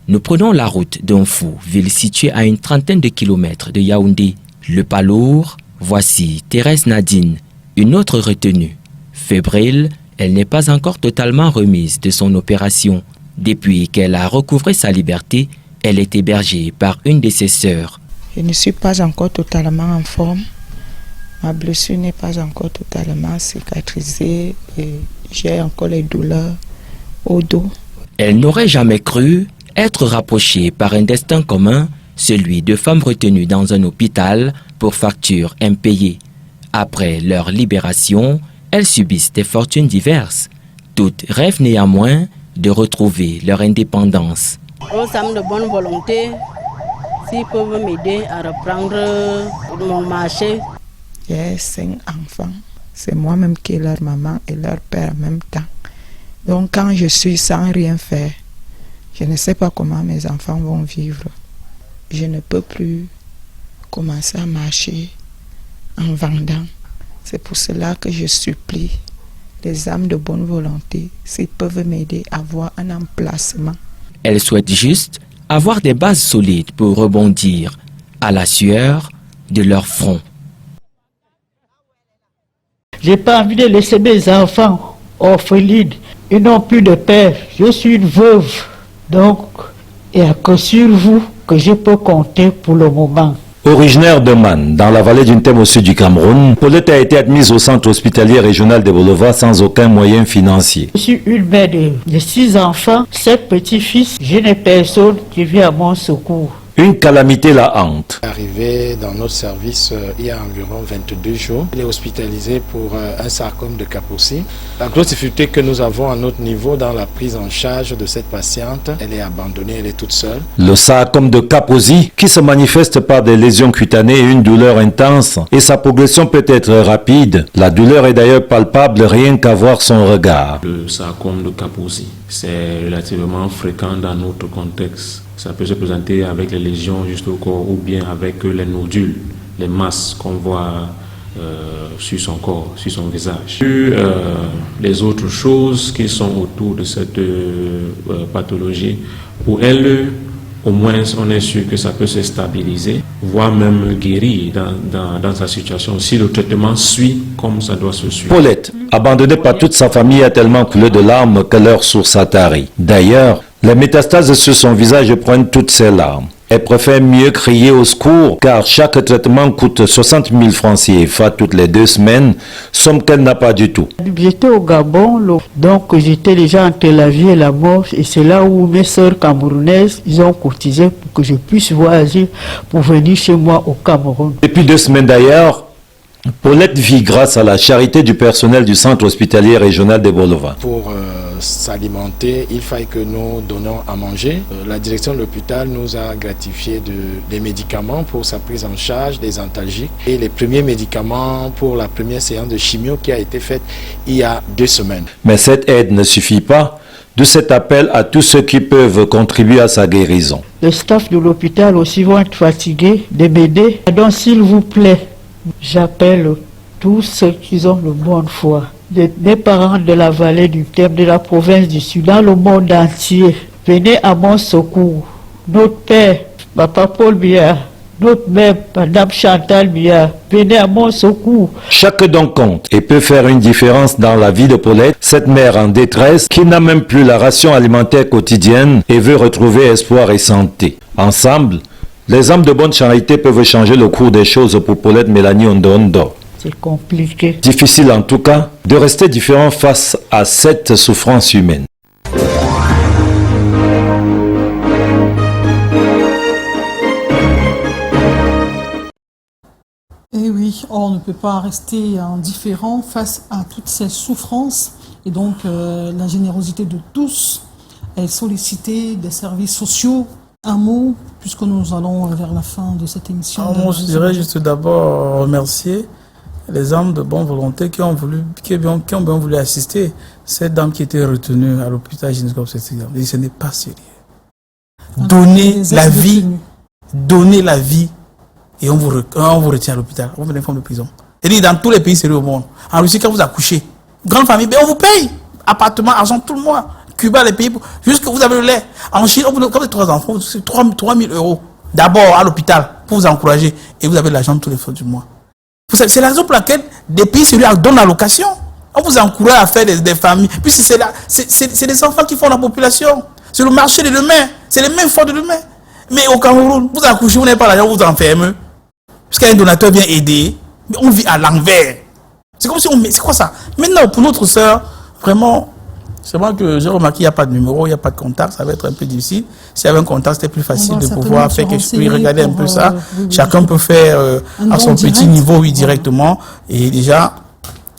nous prenons la route d'Onfou, ville située à une trentaine de kilomètres de Yaoundé. Le pas lourd, voici Thérèse Nadine, une autre retenue. Fébrile, elle n'est pas encore totalement remise de son opération. Depuis qu'elle a recouvré sa liberté, elle est hébergée par une de ses sœurs. Je ne suis pas encore totalement en forme. Ma blessure n'est pas encore totalement cicatrisée et j'ai encore les douleurs au dos. Elle n'aurait jamais cru être rapprochée par un destin commun, celui de femmes retenues dans un hôpital pour factures impayées. Après leur libération, elles subissent des fortunes diverses. Toutes rêvent néanmoins de retrouver leur indépendance. Aux femmes de bonne volonté, s'ils peuvent m'aider à reprendre mon marché. J'ai 5 enfants. C'est moi-même qui est leur maman et leur père en même temps. Donc quand je suis sans rien faire, je ne sais pas comment mes enfants vont vivre. Je ne peux plus commencer à marcher en vendant. C'est pour cela que je supplie les âmes de bonne volonté s'ils peuvent m'aider à avoir un emplacement. Elle souhaite juste avoir des bases solides pour rebondir à la sueur de leur front. J'ai pas envie de laisser mes enfants orphelines. Ils n'ont plus de père. Je suis une veuve. Donc, il n'y a que sur vous que je peux compter pour le moment. Originaire de Man, dans la vallée d'une Thème au sud du Cameroun, Paulette a été admise au centre hospitalier régional de Bolova sans aucun moyen financier. Je suis une mère de 6 enfants, 7 petits-fils. Je n'ai personne qui vient à mon secours. Une calamité la hante. Arrivé dans notre service il y a environ 22 jours. Il est hospitalisé pour un sarcome de Kaposi. La grosse difficulté que nous avons à notre niveau dans la prise en charge de cette patiente, elle est abandonnée, elle est toute seule. Le sarcome de Kaposi qui se manifeste par des lésions cutanées et une douleur intense et sa progression peut être rapide. La douleur est d'ailleurs palpable rien qu'à voir son regard. Le sarcome de Kaposi, c'est relativement fréquent dans notre contexte. Ça peut se présenter avec les lésions juste au corps ou bien avec les nodules, les masses qu'on voit sur son corps, sur son visage. Les autres choses qui sont autour de cette pathologie, pour elle, au moins on est sûr que ça peut se stabiliser, voire même guérir dans sa situation si le traitement suit comme ça doit se suivre. Paulette, abandonnée par toute sa famille, a tellement coulé de larmes que leur source a tari. D'ailleurs, les métastases sur son visage prennent toutes ses larmes. Elle préfère mieux crier au secours car chaque traitement coûte 60 000 francs CFA toutes les 2 semaines, somme qu'elle n'a pas du tout. J'étais au Gabon, donc j'étais déjà entre la vie et la mort et c'est là où mes sœurs camerounaises, ils ont cotisé pour que je puisse voyager pour venir chez moi au Cameroun. Depuis 2 semaines d'ailleurs, Paulette vit grâce à la charité du personnel du centre hospitalier régional de Bolova. Pour s'alimenter, il faille que nous donnons à manger. La direction de l'hôpital nous a gratifié des médicaments pour sa prise en charge, des antalgiques et les premiers médicaments pour la première séance de chimio qui a été faite il y a 2 semaines. Mais cette aide ne suffit pas. De cet appel à tous ceux qui peuvent contribuer à sa guérison. Le staff de l'hôpital aussi vont être fatigués de m'aider. Donc s'il vous plaît, j'appelle tous ceux qui ont de bonne foi, des parents de la vallée du Thème, de la province du Sud, dans le monde entier. Venez à mon secours. Notre père, Papa Paul Biya, notre mère, Madame Chantal Biya, venez à mon secours. Chaque don compte et peut faire une différence dans la vie de Paulette, cette mère en détresse qui n'a même plus la ration alimentaire quotidienne et veut retrouver espoir et santé. Ensemble, les âmes de bonne charité peuvent changer le cours des choses pour Paulette Mélanie Ondo. C'est compliqué. Difficile en tout cas de rester différent face à cette souffrance humaine. Et oui, on ne peut pas rester indifférent face à toutes ces souffrances. Et donc, la générosité de tous est sollicitée des services sociaux. Un mot, puisque nous allons vers la fin de cette émission. Je dirais juste d'abord remercier les âmes de bonne volonté qui ont bien voulu assister cette dame qui était retenue à l'hôpital gynéco-obstétrical. Ce n'est pas sérieux. Donner la vie et on vous retient à l'hôpital. On vous met en forme de prison. Et dans tous les pays sérieux au monde. En Russie, quand vous accouchez, grande famille, on vous paye. Appartement, argent tout le mois. Cuba, les pays, juste que vous avez le lait. En Chine, quand vous avez 3 enfants, c'est 3 000 euros. D'abord à l'hôpital pour vous encourager et vous avez de l'argent tous les fois du mois. C'est la raison pour laquelle des pays sérieux donnent la location. On vous encourage à faire des familles. Puis c'est des enfants qui font la population. C'est le marché de demain. C'est les mêmes forts de demain. Mais au Cameroun, vous accouchez, vous n'avez pas l'argent, vous enfermez. Parce qu'un donateur vient aider. Mais on vit à l'envers. C'est comme si on met. C'est quoi ça? Maintenant, pour notre soeur, vraiment. C'est vrai que j'ai remarqué qu'il n'y a pas de numéro, il n'y a pas de contact, ça va être un peu difficile. S'il y avait un contact, c'était plus facile de pouvoir faire quelque chose, regarder un peu ça. Chacun peut faire à son petit niveau, oui, directement. Et déjà,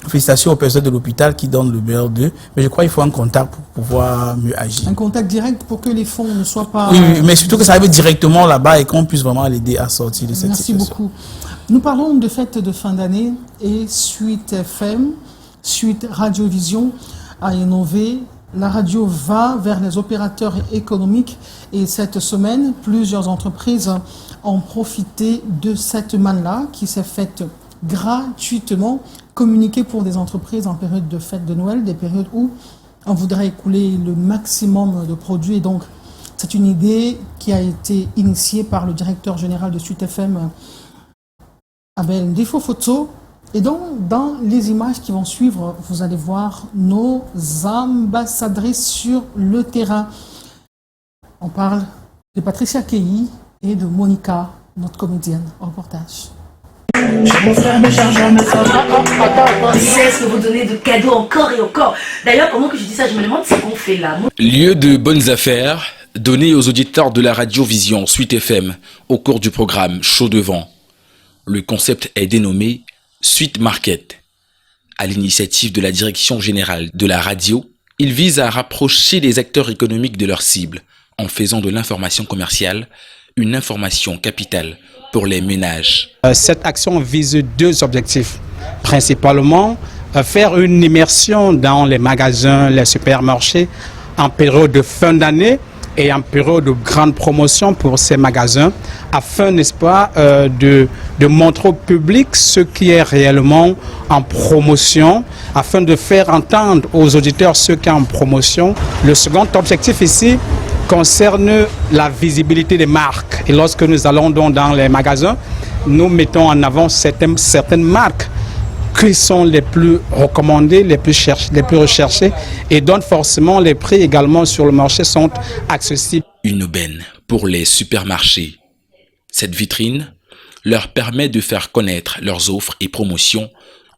félicitations aux personnes de l'hôpital qui donnent le meilleur d'eux. Mais je crois qu'il faut un contact pour pouvoir mieux agir. Un contact direct pour que les fonds ne soient pas... Oui, mais surtout que ça arrive directement là-bas et qu'on puisse vraiment l'aider à sortir de cette situation. Merci beaucoup. Nous parlons de fêtes de fin d'année et Suite FM, Suite Radiovision a innové. La radio va vers les opérateurs économiques et cette semaine, plusieurs entreprises ont profité de cette manne-là qui s'est faite gratuitement communiqué pour des entreprises en période de fête de Noël, des périodes où on voudrait écouler le maximum de produits. Et donc, c'est une idée qui a été initiée par le directeur général de Sud FM, Abel Ndefo-Foto. Et donc, dans les images qui vont suivre, vous allez voir nos ambassadrices sur le terrain. On parle de Patricia Keyi et de Monica, notre comédienne. Au reportage. Cesse que vous donnez de cadeaux encore et encore. D'ailleurs, pendant que je dis ça, je me demande ce qu'on fait là. Lieu de bonnes affaires donné aux auditeurs de la radiovision Suite FM au cours du programme Chaud Devant. Le concept est dénommé Suite Market. À l'initiative de la direction générale de la radio, il vise à rapprocher les acteurs économiques de leur cible en faisant de l'information commerciale une information capitale pour les ménages. Cette action vise deux objectifs. Principalement, faire une immersion dans les magasins, les supermarchés en période de fin d'année et en période de grande promotion pour ces magasins, afin, n'est-ce pas, de montrer au public ce qui est réellement en promotion, afin de faire entendre aux auditeurs ce qui est en promotion. Le second objectif ici concerne la visibilité des marques. Et lorsque nous allons donc dans les magasins, nous mettons en avant certaines marques qui sont les plus recommandées, les plus recherchées, et donc forcément les prix également sur le marché sont accessibles. Une aubaine pour les supermarchés. Cette vitrine leur permet de faire connaître leurs offres et promotions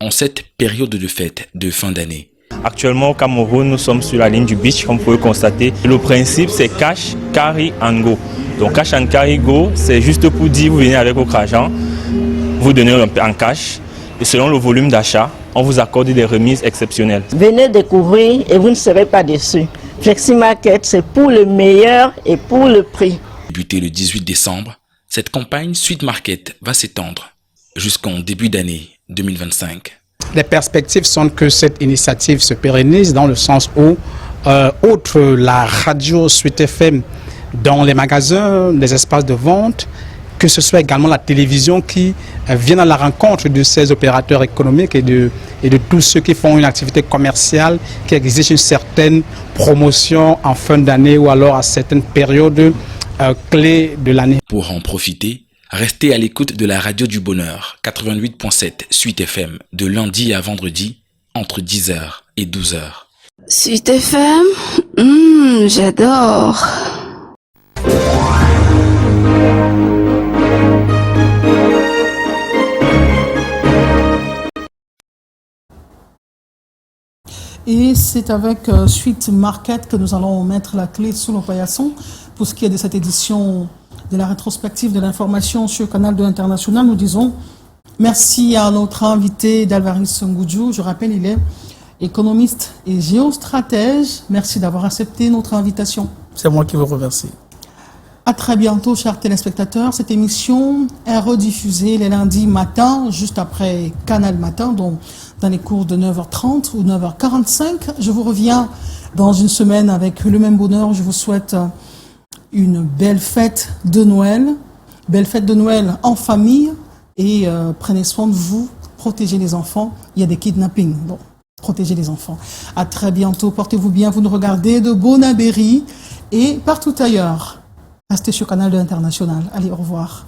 en cette période de fête de fin d'année. Actuellement au Cameroun, nous sommes sur la ligne du beach, comme vous pouvez constater. Le principe, c'est cash, carry and go. Donc cash and carry go, c'est juste pour dire, vous venez avec votre argent, vous donnez en cash, et selon le volume d'achat, on vous accorde des remises exceptionnelles. Venez découvrir et vous ne serez pas déçus. Flexi Market, c'est pour le meilleur et pour le prix. Débutée le 18 décembre, cette campagne Suite Market va s'étendre jusqu'en début d'année 2025. Les perspectives sont que cette initiative se pérennise dans le sens où, outre la radio Suite FM dans les magasins, les espaces de vente, que ce soit également la télévision qui vient à la rencontre de ces opérateurs économiques et de tous ceux qui font une activité commerciale qui exige une certaine promotion en fin d'année ou alors à certaines périodes clés de l'année. Pour en profiter, restez à l'écoute de la radio du bonheur 88.7 Suite FM de lundi à vendredi entre 10h et 12h. Suite FM, j'adore. Et c'est avec Suite Market que nous allons mettre la clé sous nos paillassons pour ce qui est de cette édition de la rétrospective de l'information sur Canal 2 International. Nous disons merci à notre invité d'Alvaris Ngoudjou. Je rappelle, il est économiste et géostratège. Merci d'avoir accepté notre invitation. C'est moi qui vous remercie. À très bientôt, chers téléspectateurs. Cette émission est rediffusée les lundis matins, juste après Canal Matin, donc dans les cours de 9h30 ou 9h45. Je vous reviens dans une semaine avec le même bonheur. Je vous souhaite une belle fête de Noël. Belle fête de Noël en famille. Et prenez soin de vous, protégez les enfants. Il y a des kidnappings, donc protégez les enfants. À très bientôt, portez-vous bien. Vous nous regardez de Bonabéry et partout ailleurs. Restez sur Canal 2 International. Allez, au revoir.